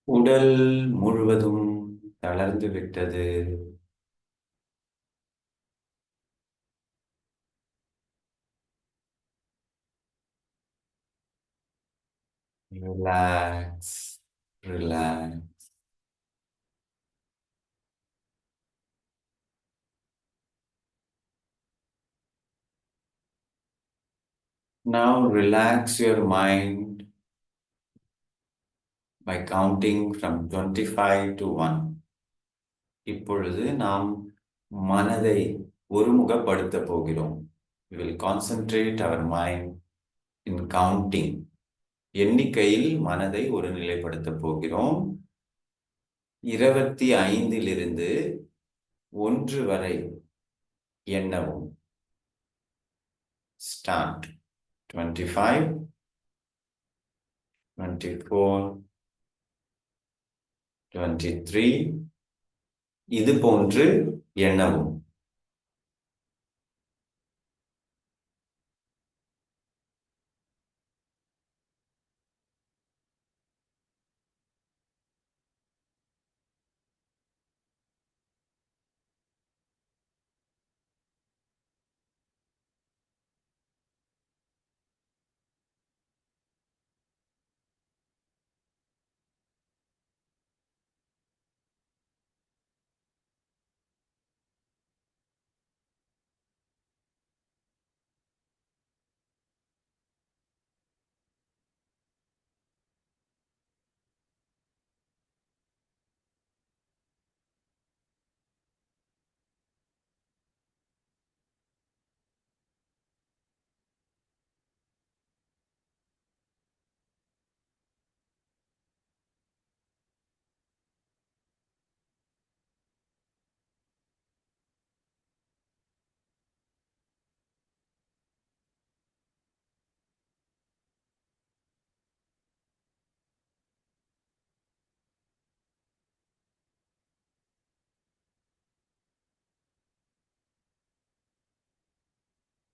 உடல் முழுவதும் தளர்ந்து விட்டது. Relax, relax. Now relax your mind by counting from 25 to 1. இப்பொழுது நாம் மனதை ஒருமுகப்படுத்த போகிறோம். We will concentrate our mind in counting. எண்ணிக்கையில் மனதை ஒருநிலைப்படுத்த போகிறோம். 25 1 வரை எண்ணவும். Start. 25, 24, 23. இது போன்று எண்ணவும்.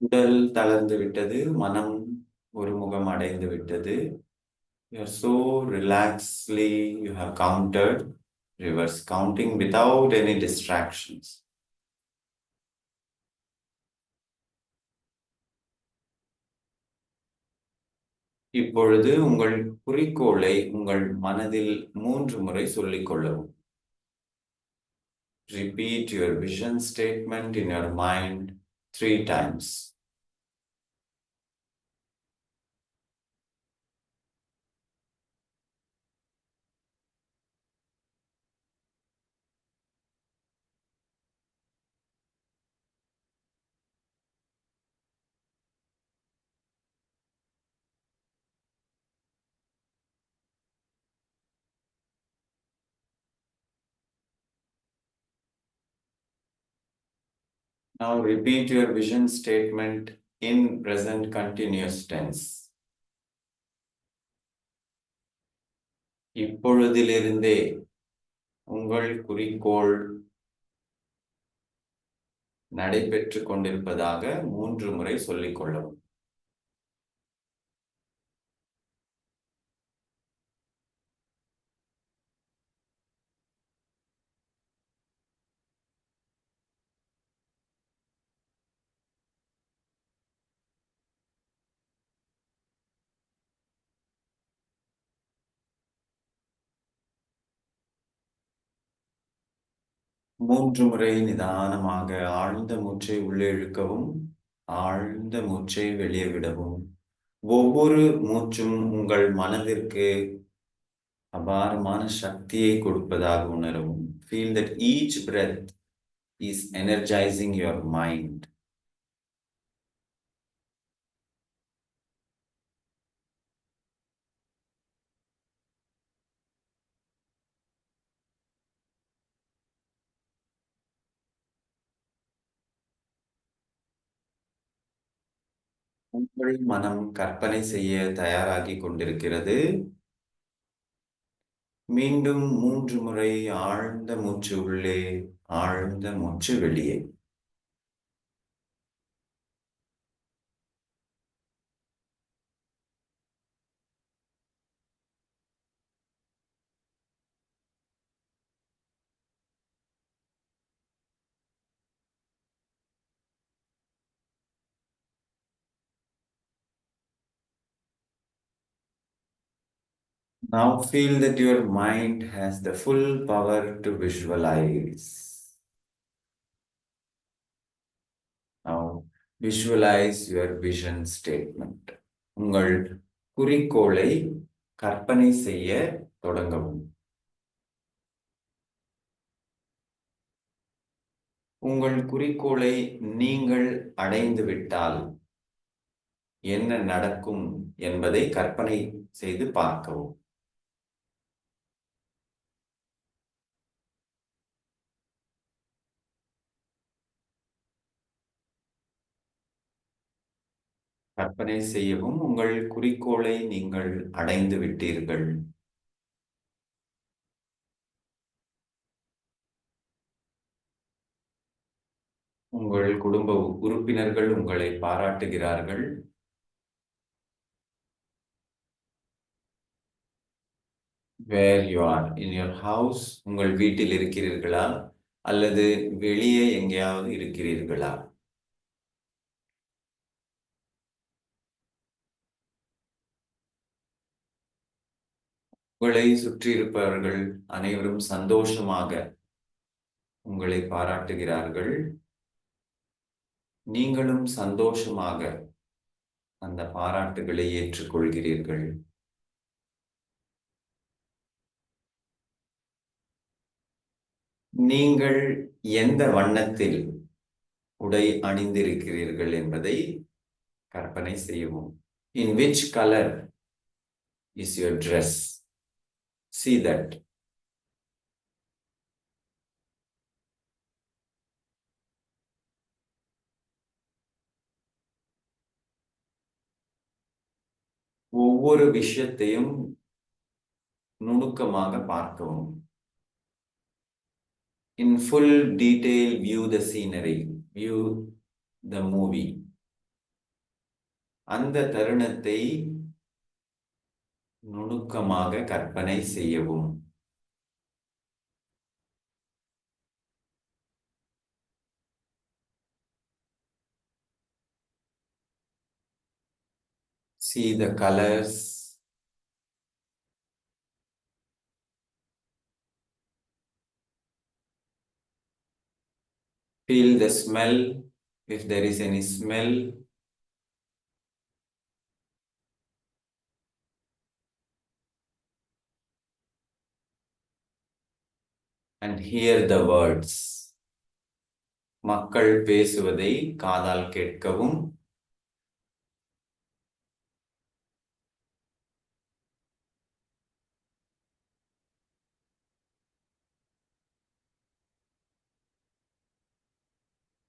உடல் தளர்ந்து விட்டது, மனம் ஒருமுகம் அடைந்து விட்டது. You are so relaxedly, you have counted, reverse counting without any distractions. இப்பொழுது உங்கள் குறிக்கோளை உங்கள் மனதில் 3 முறை சொல்லிக் கொள்ளவும். Repeat your vision statement in your mind 3 times. Now repeat your vision statement in present continuous tense. இப்பொழுதிலிருந்தே உங்கள் குறிக்கோள் நடைபெற்றுக் கொண்டிருப்பதாக 3 முறை சொல்லிக் கொள்ளவும். மூன்று முறை நிதானமாக ஆழ்ந்த மூச்சை உள்ளே இழுக்கவும், ஆழ்ந்த மூச்சை வெளியே விடவும். ஒவ்வொரு மூச்சும் உங்கள் மனதிற்கு அபாரமான சக்தியை கொடுப்பதாக உணரவும். Feel that each breath is energizing your mind. உங்கள் மனம் கற்பனை செய்ய தயாராகி கொண்டிருக்கிறது. மீண்டும் 3 முறை ஆழ்ந்த மூச்சு உள்ளே, ஆழ்ந்த மூச்சு வெளியே. Now feel that your mind has the full power to visualize. Now visualize your vision statement. உங்கள் குறிக்கோளை கற்பனை செய்ய தொடங்கவும். உங்கள் குறிக்கோளை நீங்கள் அடைந்து விட்டால் என்ன நடக்கும் என்பதை கற்பனை செய்து பார்க்கவும். கற்பனை செய்யவும், உங்கள் குறிக்கோளை நீங்கள் அடைந்து விட்டீர்கள். உங்கள் குடும்ப உறுப்பினர்கள் உங்களை பாராட்டுகிறார்கள். Where you are in your house, உங்கள் வீட்டில் இருக்கிறீர்களா அல்லது வெளியே எங்கேயாவது இருக்கிறீர்களா? உங்களை சுற்றி இருப்பவர்கள் அனைவரும் சந்தோஷமாக உங்களை பாராட்டுகிறார்கள். நீங்களும் சந்தோஷமாக அந்த பாராட்டுகளை ஏற்றுக்கொள்கிறீர்கள். நீங்கள் எந்த வண்ணத்தில் உடை அணிந்திருக்கிறீர்கள் என்பதை கற்பனை செய்யவும். In which color is your dress? See that. ஒவ்வொரு விஷயத்தையும் நுணுக்கமாக பார்க்கவும். In full detail, view the scenery, view the movie. அந்த தருணத்தை நுணுக்கமாக கற்பனை செய்யவும். See the colors. Feel the smell, if there is any smell. And hear the words. மக்கள் பேசுவதை காதால் கேட்கவும்.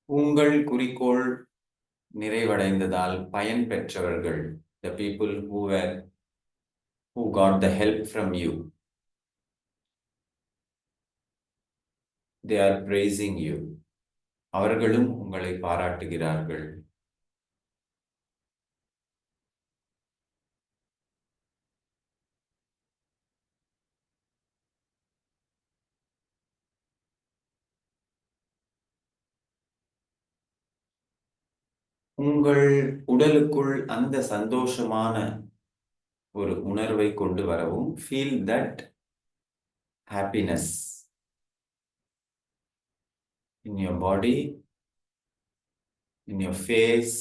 உங்கள் குறிக்கோள் நிறைவடைந்ததால் பயன் பெற்றவர்கள், the people who got the help from you, they are praising you. அவர்களும் உங்களை பாராட்டுகிறார்கள். உங்கள் உடலுக்குள் அந்த சந்தோஷமான ஒரு உணர்வை கொண்டு வரவும். Feel that happiness in your body, in your face.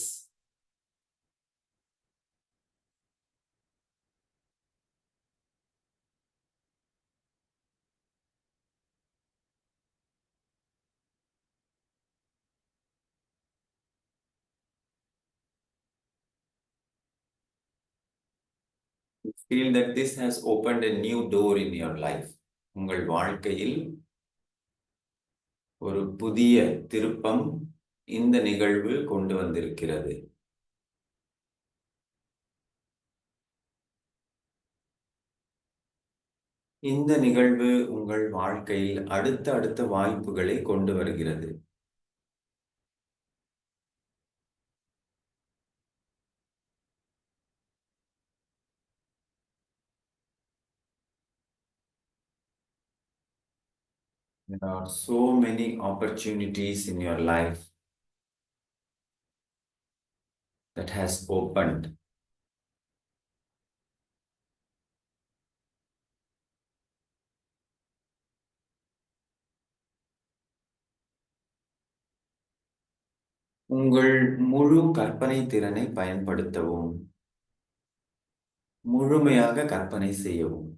Feel that this has opened a new door in your life. உங்கள் வாழ்க்கையில் ஒரு புதிய திருப்பம் இந்த நிகழ்வு கொண்டு வந்திருக்கிறது. இந்த நிகழ்வு உங்கள் வாழ்க்கையில் அடுத்த வாய்ப்புகளை கொண்டு வருகிறது. There are so many opportunities in your life that has opened. உங்கள் முழு கற்பனை திறனை பயன்படுத்தவும். முழுமையாக கற்பனை செய்யவும்.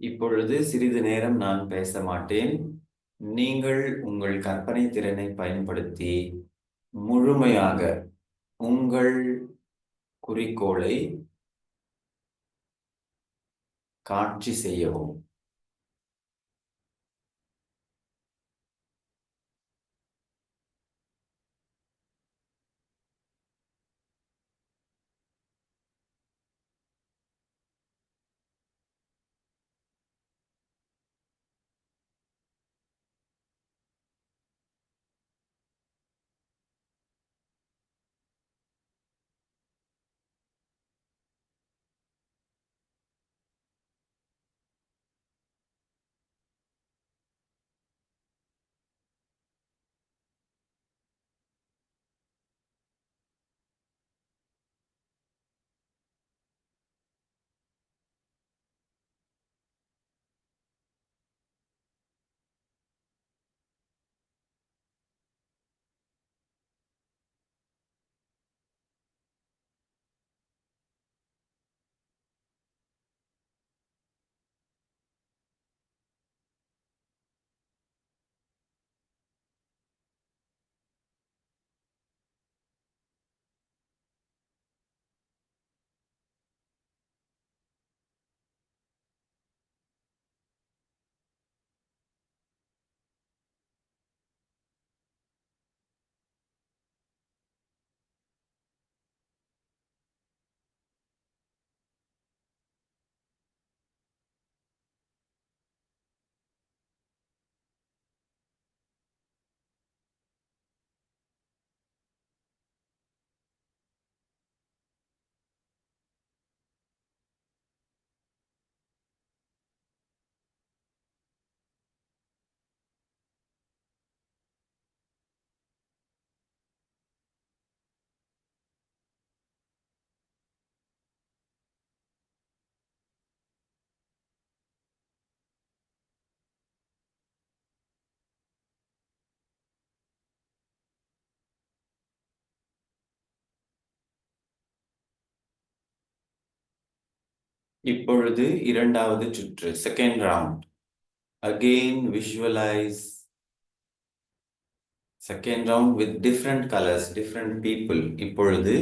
இப்பொழுது சிறிது நேரம் நான் பேச மாட்டேன். நீங்கள் உங்கள் கற்பனை திறனை பயன்படுத்தி முழுமையாக உங்கள் குறிக்கோளை காட்சி செய்யவும். இப்பொழுது இரண்டாவது சுற்று, second round. Again visualize second round with different colors, different people. இப்பொழுது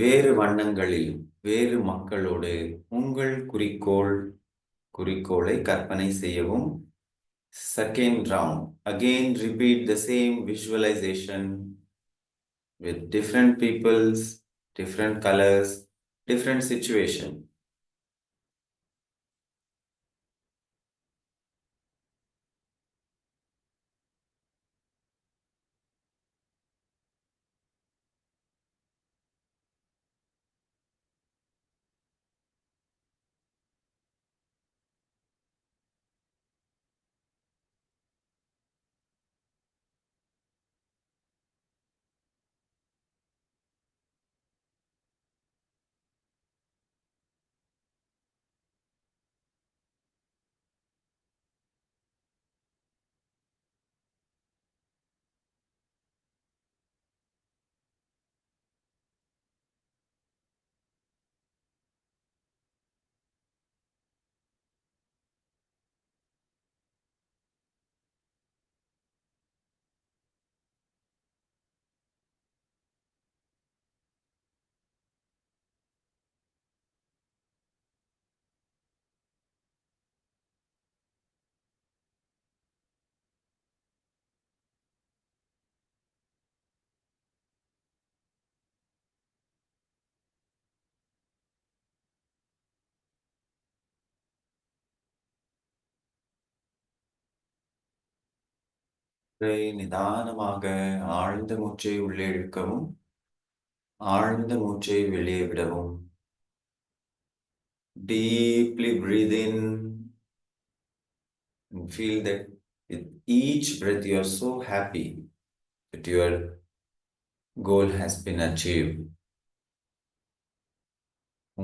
வேறு வண்ணங்களில் வேறு மக்களோடு உங்கள் குறிக்கோளை கற்பனை செய்யவும். Second round, again repeat the same visualization with different peoples, different colors, different situation. நிதானமாக ஆழ்ந்த மூச்சை உள்ளே இழுக்கவும், ஆழ்ந்த மூச்சை வெளியே விடவும். Deeply breathe in and feel that with each breath you are so happy that your goal has been achieved.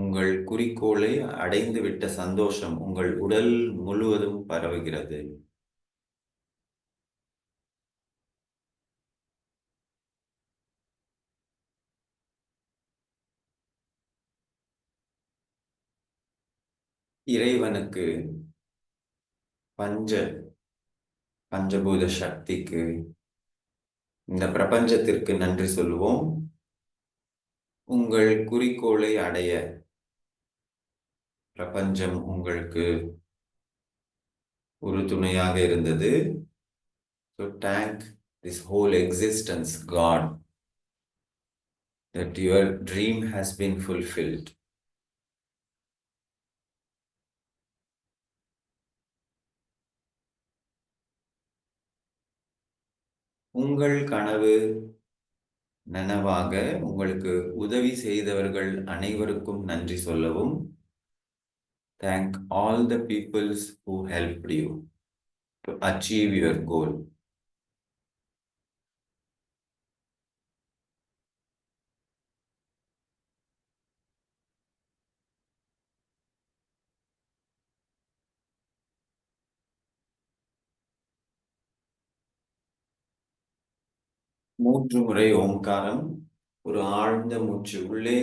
உங்கள் குறிக்கோளை அடைந்து விட்ட சந்தோஷம் உங்கள் உடல் முழுவதும் பரவுகிறது. இறைவனுக்கு, பஞ்சபூத சக்திக்கு, இந்த பிரபஞ்சத்திற்கு நன்றி சொல்லுவோம். உங்கள் குறிக்கோளை அடைய பிரபஞ்சம் உங்களுக்கு ஒரு துணையாக இருந்தது. So thank this whole existence, God, that your dream has been fulfilled. உங்கள் கனவு நனவாக உங்களுக்கு உதவி செய்தவர்கள் அனைவருக்கும் நன்றி சொல்லவும். Thank all the peoples who helped you to achieve your goal. மூன்று முறை ஓம்காரம், ஒரு ஆழ்ந்த மூச்சு உள்ளே,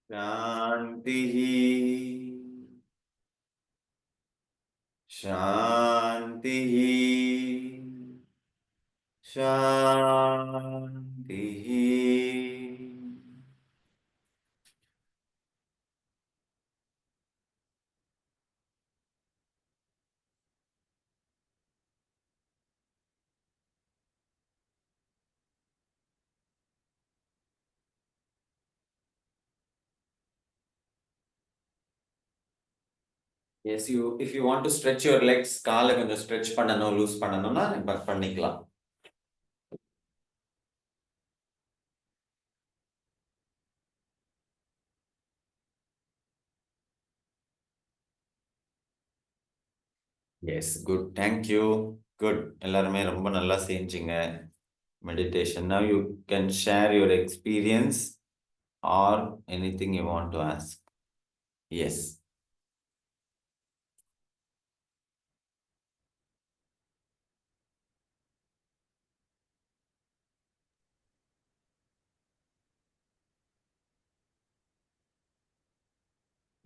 சாந்தி சாந்தி சாந்தி. Yes, if you want to stretch your legs, காலை கொஞ்சம் stretch பண்ணணும், லூஸ் பண்ணணும்னா பண்ணிக்கலாம். Yes, good. Thank you. Good. எல்லாருமே ரொம்ப நல்லா செஞ்சீங்க meditation. Now you can share your experience or anything you want to ask. Yes.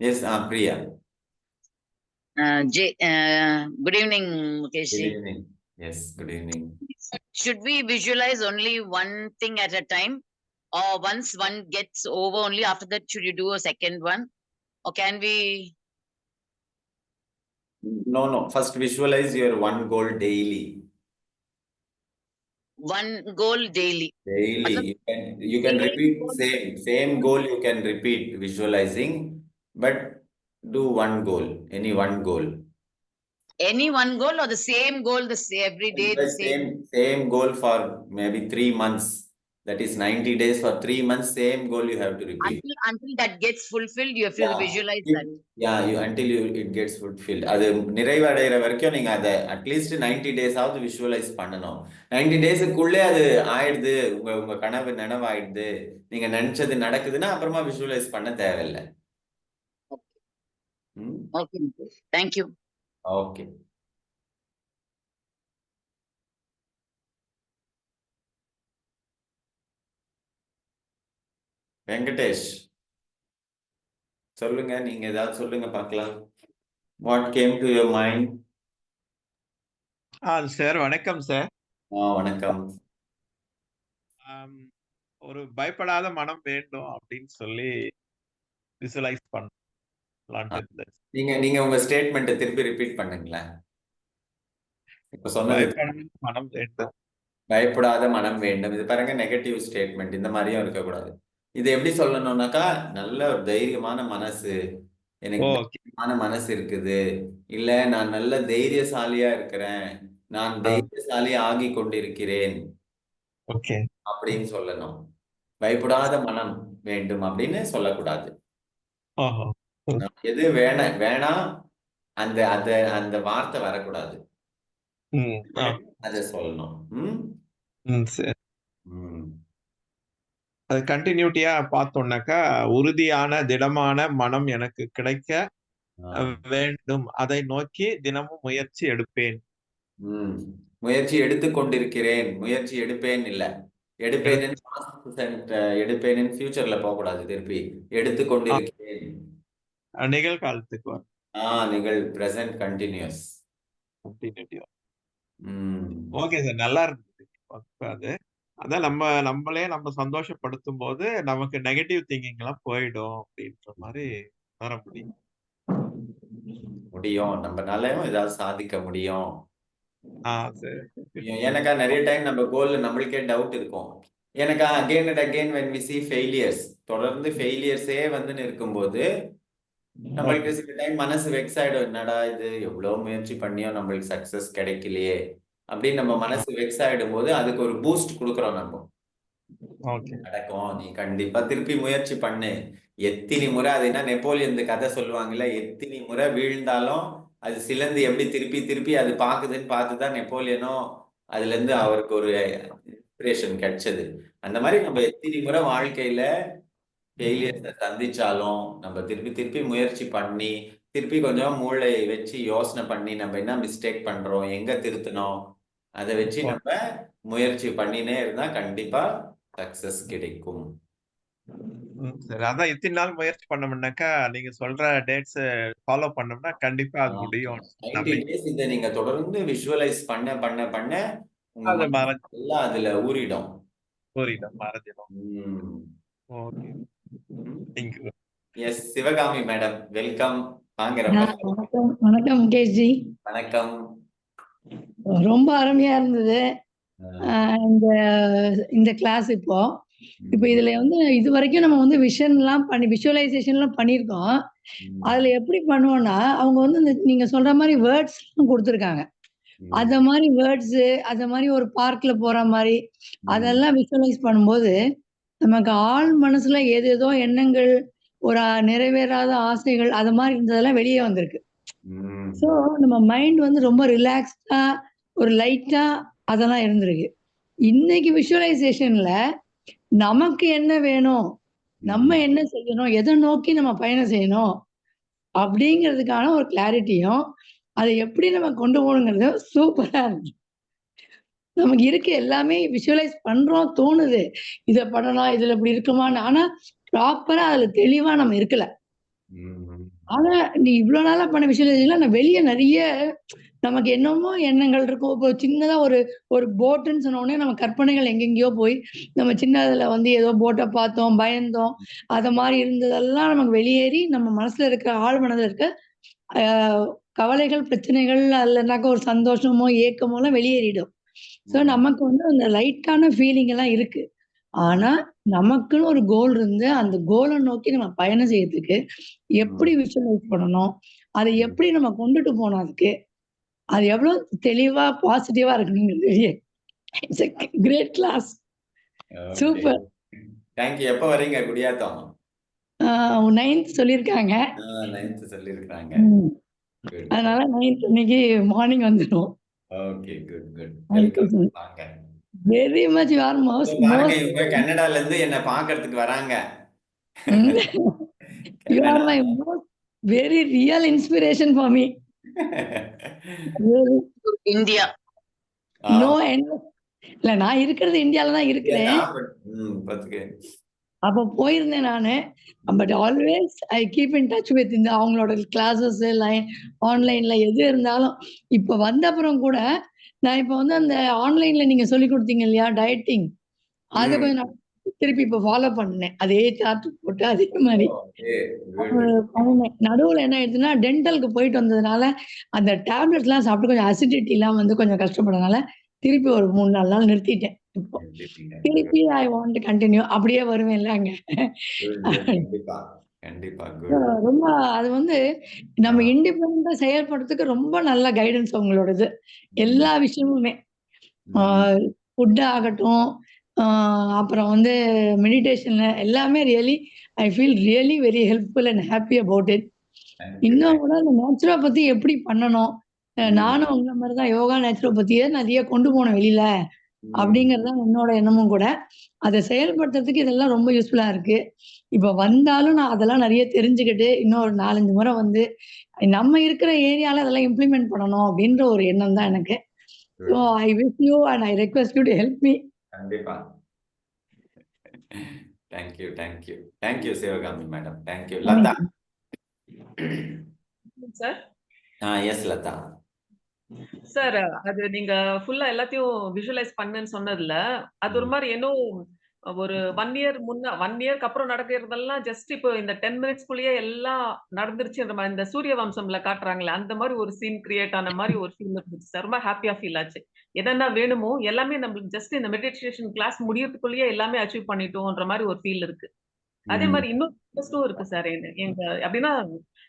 Yes, Priya. Good evening, Good Mukesh. evening. Yes, good evening. Should we visualize only one thing at a time, or once one gets over only after that should you do a second one, or can we? No. First visualize your one goal daily. One goal daily. Daily. You can repeat same goal you can repeat visualizing, but do one goal, any one goal. Any one goal or the same goal every day, the Same goal for maybe 3 months. That is 90 days. For 3 months, same goal you have to repeat. Until that gets fulfilled, you have to visualize that. Yeah, until it gets fulfilled. அது நிறைவடைகிற வரைக்கும் நீங்க அதை at least 90 days ஆவது visualise பண்ணணும். 90 daysக்குள்ளே அது ஆயிடுது, உங்க கனவு நினைவாயிடுது, நீங்க நினைச்சது நடக்குதுன்னா அப்புறமா விஷுவலைஸ் பண்ண தேவையில்லை. Okay, thank you. Okay. Venkatesh சொல்லுங்க, நீங்க ஏதாவது சொல்லுங்க பார்க்கலாம். What came to your mind? Sir வணக்கம் சார். வணக்கம். ஒரு பயப்படாத மனம் வேண்டும் அப்படின்னு சொல்லி விசுவலைஸ் பண்ணலாம்னு. நீங்க உங்க ஸ்டேட்மெண்ட்டை திருப்பி ரிப்பீட் பண்ணுங்களேன். இப்ப சொன்னது மனம் வேண்டும், பயப்படாத மனம் வேண்டும். இது பாருங்க நெகட்டிவ் ஸ்டேட்மெண்ட், இந்த மாதிரியும் இருக்கக்கூடாது. இது எப்படி சொல்லணும்னாக்கா, நல்ல ஒரு தைரியமான மனசு, எனக்கு தைரியமான மனசு இருக்குது, இல்ல நான் நல்ல தைரியசாலியா இருக்கிறேன், நான் தைரியசாலி ஆகி கொண்டிருக்கிறேன் அப்படின்னு சொல்லணும். பயப்படாத மனம் வேண்டும் அப்படின்னு சொல்லக்கூடாது. எது வேணாம் அந்த அந்த வார்த்தை வரக்கூடாது, அத சொல்லணும். அது கண்டினியூட்டியா பார்த்தோம்னாக்கா, உறுதியான திடமான மனம் எனக்கு கிடைக்க வேண்டும், அதை நோக்கி தினமும் முயற்சி எடுப்பேன். முயற்சி எடுத்து கொண்டிருக்கிறேன், முயற்சி எடுப்பேன் இல்ல, எடுப்பேன் எடுப்பேன் ஃபியூச்சர்ல போக கூடாது, திருப்பி எடுத்து கொண்டிருக்கிறேன் நிகழ்காலத்துக்கு நிகழ் பிரசன்ட் கண்டினியூஸ். ஓகே சார், நல்லா இருந்தது. அதான் நம்ம சந்தோஷப்படுத்தும் போது நமக்கு நெகட்டிவ் திங்கிங் எல்லாம் போயிடும் அப்படின்ற மாதிரி வர முடியும். நம்மனாலையும் ஏதாவது சாதிக்க முடியும். சரி. எனக்கா நிறைய டைம் நம்ம கோல்ல நம்மளுக்கே டவுட் இருக்கும். எனக்கா again and again when we see failures, தொடர்ந்து ஃபெயிலியர்ஸே வந்து இருக்கும்போது நம்மளுக்கு சில டைம் மனசு வெக்ஸ் ஆயிடும். என்னடா இது, எவ்வளவு முயற்சி பண்ணியும் நம்மளுக்கு சக்சஸ் கிடைக்கலையே அப்படின்னு நம்ம மனசு வெக்ஸ் ஆயிடும் போது அதுக்கு ஒரு பூஸ்ட் கொடுக்குறோம். நம்ம நடக்கும், நீ கண்டிப்பா திருப்பி முயற்சி பண்ணு. எத்தனை முறை, அது என்ன நெப்போலியன் கதை சொல்லுவாங்கல்ல, எத்தனை முறை வீழ்ந்தாலும் அது சிலந்து எப்படி திருப்பி திருப்பி அது பாக்குதுன்னு பார்த்துதான் நெப்போலியனும் அதுல இருந்து அவருக்கு ஒரு இன்ஸ்பிரேஷன் கிடைச்சது. அந்த மாதிரி நம்ம எத்தனை முறை வாழ்க்கையில ஃபெயிலியர்ஸை சந்திச்சாலும் நம்ம திருப்பி திருப்பி முயற்சி பண்ணி, திருப்பி கொஞ்சம் மூளை வச்சு யோசனை பண்ணி நம்ம என்ன மிஸ்டேக் பண்றோம், எங்க திருத்தணும், அதை வச்சு நம்ம முயற்சி பண்ணினே இருந்தா கண்டிப்பா சக்சஸ் கிடைக்கும். சரி, அதான் இத்தனை நாள் முயற்சி பண்ணோம்னாக்கா நீங்க சொல்ற டேட்ஸ் ஃபாலோ பண்ணோம்னா கண்டிப்பா அது முடியும். 90 days இதை நீங்க தொடர்ந்து விஷுவலைஸ் பண்ண பண்ண பண்ண எல்லாம் அதுல ஊறிடும். மறந்துடும். Okay, thank you. Yes, Sivakami madam, welcome. வாங்க. வணக்கம் முகேஷ்ஜி. வணக்கம். ரொம்ப அருமையா இருந்தது இந்த கிளாஸ். இப்போ இப்ப இதுல வந்து இது வரைக்கும் நம்ம வந்து விஷுவலைசேஷன்லாம் பண்ணியிருக்கோம். அதுல எப்படி பண்ணுவோம்னா, அவங்க வந்து இந்த நீங்க சொல்ற மாரி வேர்ட்ஸ்லாம் குடுத்துருக்காங்க. அத மாரி வேர்ட்ஸு, அத மாரி ஒரு பார்க்ல போற மாரி, அதெல்லாம் விஷுவலைஸ் பண்ணும்போது, நமக்கு ஆழ் மனசுல ஏதேதோ எண்ணங்கள், ஒரு நிறைவேறாத ஆசைகள், அது மாரி இருந்ததெல்லாம் வெளிய வந்திருக்கு. ஸோ, நம்ம மைண்ட் வந்து ரொம்ப ரிலாக்ஸ்டா, ஒரு லைட்டா அதெல்லாம் இருந்திருக்கு. இன்னைக்கு விஷுவலைசேஷன்ல நமக்கு என்ன வேணும்? நம்ம என்ன செய்யணும்? எத நோக்கி நம்ம பயணம் செய்யணும்? அப்படிங்கிறதுக்கான ஒரு கிளாரிட்டியும், அத எப்படி நம்ம கொண்டு போகணுங்கிறதும் சூப்பரா இருக்கு. நமக்கு இருக்க எல்லாமே விஷுவலைஸ் பண்றோம், தோணுது. இத பண்ணலாம், இதுல இப்படி இருக்குமான்னு. ஆனா, ப்ராப்பரா அதுல தெளிவா நம்ம இருக்கல. ஆனா, நீ இவ்ளோ நாளா பண்ண விஷுவலைசேஷன்ல நான் வெளிய நெறைய நமக்கு என்னமோ எண்ணங்கள் இருக்கும். இப்போ சின்னதா ஒரு போட்டுன்னு சொன்ன உடனே நம்ம கற்பனைகள் எங்கெங்கேயோ போய், நம்ம சின்னதுல வந்து ஏதோ போட்ட பார்த்தோம், பயந்தோம். அத மாரி இருந்ததெல்லாம் நமக்கு வெளியேறி, நம்ம மனசுல இருக்க ஆழ் மனதுல இருக்க அ கவலைகள், பிரச்சனைகள் அல்லனாக்கா ஒரு சந்தோஷமோ, ஏக்கமோலாம் வெளியேறிடும். ஸோ நமக்கு வந்து அந்த லைட்டான ஃபீலிங் எல்லாம் இருக்கு. ஆனா, நமக்குன்னு ஒரு கோல் இருந்து, அந்த கோல நோக்கி நம்ம பயணம் செய்யறதுக்கு எப்படி விஷுவலைஸ் பண்ணணும்? அத எப்படி நம்ம கொண்டுட்டு போணும் அதுக்கு? அது எவ்வளோ தெளிவா, பாசிட்டிவா இருக்கணுங்கிறது it's a great class. Super. Thank you. எப்ப வரீங்க குடியாத்தம்? 9th சொல்லியிருக்காங்க. 9th சொல்லியிருக்காங்க. குட். அதனால 9th அன்னைக்கு மார்னிங் வந்துரும். Okay, good good. Thank you, welcome. sir. வாங்க. வெரி மச் யூ ஆர் பாருங்க, இவங்க கன்னடால இருந்து என்ன பார்க்கிறதுக்கு வராங்க. You are Kannada. My very real inspiration for me. India. No end. இல்ல நான் இருக்கிறது இந்தியால தான் இருக்கிறேன். பாத்துக்க. அப்ப போயிருந்தேன் நானு. But always I keep in touch with இந்த அவங்களோட கிளாஸஸ் ஆன்லைன்ல எது இருந்தாலும். இப்ப வந்த அப்புறம் கூட நான் இப்ப வந்து அந்த ஆன்லைன்ல நீங்க சொல்லிக் குடுத்தீங்க இல்லையா? டயட்டிங். அது கொஞ்சம் நான் திருப்பி இப்ப ஃபாலோ பண்ணேன். அதே சார்ட் போட்டு அதே மாரி. Okay, good. பண்ணேன். நடுவுல என்ன ஆயிடுச்சுன்னா, டென்டலுக்கு போயிட்டு வந்ததுனால, அந்த டேப்லெட்ஸ்லாம் சாப்பிட்டு கொஞ்சம் அசிடிட்டிலாம் வந்து கொஞ்சம் கஷ்டப்படனால, திருப்பி ஒரு 3, 4 நாள் நிறுத்திட்டேன் இப்போ. திருப்பி ஐ வாண்ட் டு கன்டின்யூ. அப்படியே வருவேன்ல அங்க. கண்டிப்பா கண்டிப்பா. குட். ரொம்ப அது வந்து நம்ம இண்டிபெண்டன்ட்டா செயல்படுறதுக்கு ரொம்ப நல்ல கைடன்ஸ் உங்களோடது. எல்லா விஷயமுமே. ஆ ஃபுட் ஆகட்டும், ஆ அப்புறம் வந்து மெடிடேஷன்ல எல்லாமே I feel really very helpful and happy about it. இன்னும் கூட அந்த நேச்சுரோபதி எப்படி பண்ணணும்? நானும் உங்கள மாரி தான் யோகா, நேச்சுரோபதிய நெறைய கொண்டு போனேன் வெளியில. அப்படிங்கிறது தான் என்னோட எண்ணமும் கூட. அத செயல்படுத்துறதுக்கு இதெல்லாம் ரொம்ப யூஸ்ஃபுல்லா இருக்கு. இப்ப வந்தாலும் நான் அதெல்லாம் நெறைய தெரிஞ்சுக்கிட்டு, இன்னும் ஒரு 4, 5 முறை வந்து நம்ம இருக்கிற ஏரியால அதெல்லாம் இம்ப்ளிமெண்ட் பண்ணணும் அப்படின்ற ஒரு எண்ணம் தான் எனக்கு. So I wish you and I request you to help me. கண்டிப்பா. Thank you thank you thank you Sivakami madam. Thank you. Latha. Sir yes Latha. Sir அது நீங்க ஃபுல்லா எல்லாத்தையும் விஷுவலைஸ் பண்ணுன்னு சொன்னதுல அது ஒரு மாதிரி ஏனோ ஒரு 1 இயர் 1 இயர்க்கு அப்புறம் நடக்கிறதெல்லாம் ஜஸ்ட் இப்போ இந்த 10 மினிட்ஸ்க்குள்ளேயே எல்லாம் நடந்துருச்சுன்ற மாதிரி இந்த சூரிய வம்சம்ல காட்டுறாங்களே அந்த மாதிரி ஒரு சீன் கிரியேட் ஆன மாதிரி ஒரு ஃபீல் இருந்துச்சு சார். ரொம்ப ஹாப்பியா ஃபீல் ஆச்சு. எதனா வேணுமோ எல்லாமே நம்மளுக்கு ஜஸ்ட் இந்த மெடிடேஷன் கிளாஸ் முடியறதுக்குள்ளேயே எல்லாமே அச்சீவ் பண்ணிட்டோம்ன்ற மாதிரி ஒரு ஃபீல் இருக்கு. அதே மாதிரி இன்னொரு இன்ட்ரெஸ்டும் இருக்கு சார். எங்க அப்படின்னா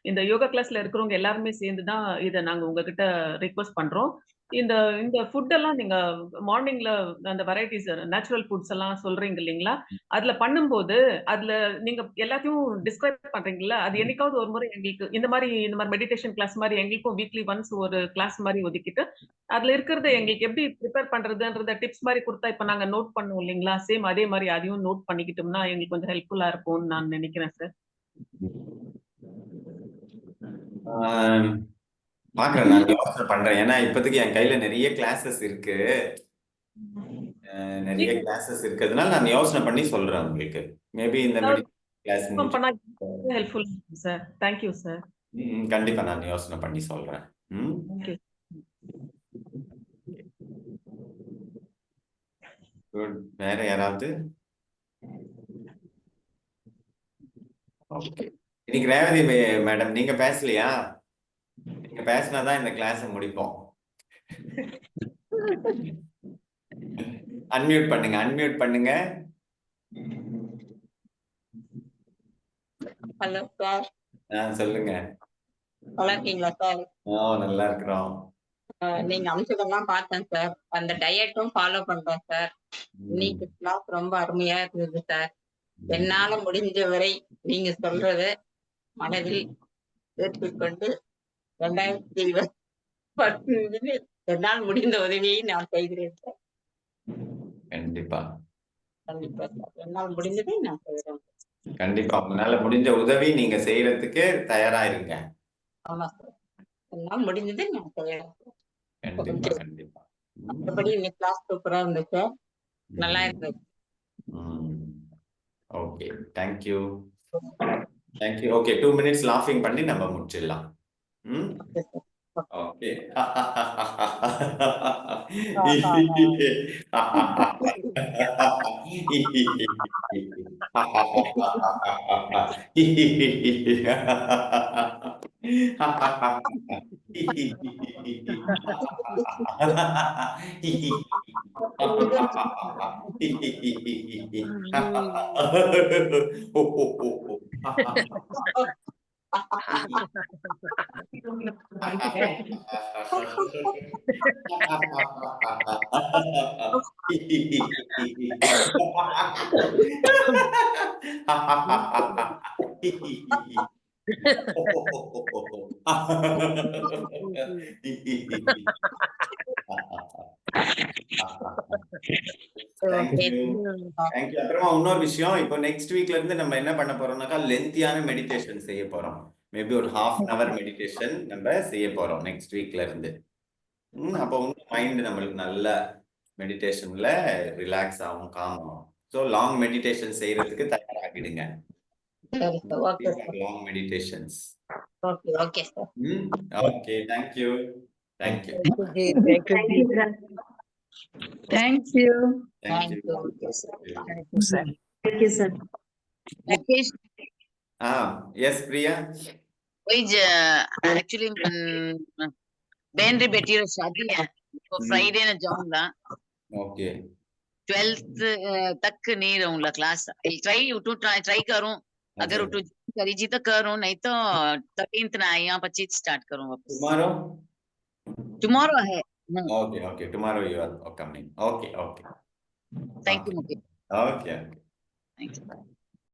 இந்த யோகா கிளாஸ்ல இருக்கிறவங்க எல்லாருமே சேர்ந்து தான் இதை நாங்க உங்ககிட்ட ரிக்வெஸ்ட் பண்றோம். இந்த இந்த ஃபுட் எல்லாம் நீங்க மார்னிங்ல அந்த வெரைட்டிஸ் நேச்சுரல் ஃபுட்ஸ் எல்லாம் சொல்றீங்க இல்லைங்களா? அதுல பண்ணும்போது அதுல நீங்க எல்லாத்தையும் டிஸ்கிரைப் பண்றீங்கல்ல, அது என்னைக்காவது ஒரு முறை எங்களுக்கு இந்த மாதிரி மெடிடேஷன் கிளாஸ் மாதிரி எங்களுக்கும் வீக்லி ஒன்ஸ் ஒரு கிளாஸ் மாதிரி ஒதுக்கிட்டு அதுல இருக்கிறத எங்களுக்கு எப்படி ப்ரிப்பேர் பண்றதுன்றத டிப்ஸ் மாதிரி கொடுத்தா இப்ப நாங்க நோட் பண்ணுவோம் இல்லைங்களா? சேம் அதே மாதிரி அதையும் நோட் பண்ணிக்கிட்டோம்னா எங்களுக்கு கொஞ்சம் ஹெல்ப்ஃபுல்லா இருக்கும்னு நான் நினைக்கிறேன் சார். பாக்குறேன், நான் யோசனை பண்றேன். ஏன்னா இப்போதைக்கு என் கையில நிறைய கிளாஸஸ் இருக்கு. நிறைய கிளாஸஸ் இருக்கிறதுனால நான் யோசனை பண்ணி சொல்றேன் உங்களுக்கு. மேபி இந்த class helpful sir. Thank you sir. கண்டிப்பா நான் யோசனை பண்ணி சொல்றேன். குட். வேற யாராவது? ஓகே. இன்னைக்கு ரேவதி மேடம் நீங்க பேசலையா? நீங்க பேசினாதான் இந்த கிளாஸ் முடிப்போம். அன்மியூட் பண்ணுங்க. ஹலோ சார், சொல்லுங்க. நல்லா இருக்கீங்களா சார்? நல்லா இருக்கிறோம். நீங்க அமிச்சதெல்லாம் பார்த்தேன் சார். அந்த டயட்டும் ஃபாலோ பண்றேன் சார். இன்னைக்கு கிளாஸ் ரொம்ப அருமையா இருந்தது சார். என்னால முடிஞ்ச வரை நீங்க சொல்றத மனதில் ஏற்றுக்கொண்டு 2020 என்னால் முடிந்த உதவியை நான் செய்கிறேன் சார். கண்டிப்பா கண்டிப்பா சார், என்னால் முடிஞ்சதை நான் செய்கிறேன். கண்டிப்பா உங்களால முடிஞ்ச உதவி நீங்க செய்யறதுக்கு தயாரா இருங்க. ஆமா சார், என்னால் முடிஞ்சதை நான் செய்கிறேன். கண்டிப்பா கண்டிப்பா. மற்றபடி இன்னைக்கு கிளாஸ் சூப்பரா இருந்துச்சு சார். நல்லா இருந்துச்சு. Okay, thank you. ஓகே, 2 minutes லாஃபிங் பண்ணி நம்ம முடிச்சிடலாம். ஓகே. அப்புறமா இன்னொரு விஷயம், இப்போ நெக்ஸ்ட் வீக்ல இருந்து நம்ம என்ன பண்ண போறோம்னாக்கா லென்த்தியான மெடிடேஷன் செய்ய போறோம். மேபி ஒரு 1/2 hour மெடிடேஷன் நம்ம செய்ய போறோம் நெக்ஸ்ட் வீக்ல இருந்து. அப்போ மைண்ட் நம்மளுக்கு நல்ல மெடிடேஷன்ல ரிலாக்ஸ் ஆகும், காம் ஆகும். ஸோ லாங் மெடிடேஷன் செய்யறதுக்கு தயாராகிடுங்க. Long meditations. Okay okay sir. Okay, thank you. Thank you Rakesh, yes Priya. actually बहन रे बेटी रो शादी है तो फ्राइडे ना जाऊंगा. ओके, 12th तक नहीं रहूंगा क्लास. आई ट्राई करूं. अगर उठू करी जी तो करूं, नहीं तो 13th ना या 25th स्टार्ट करूं वापस. टुमारो है. Okay, tomorrow you are coming. Okay. Thank you, Mukesh. Okay. Thank you.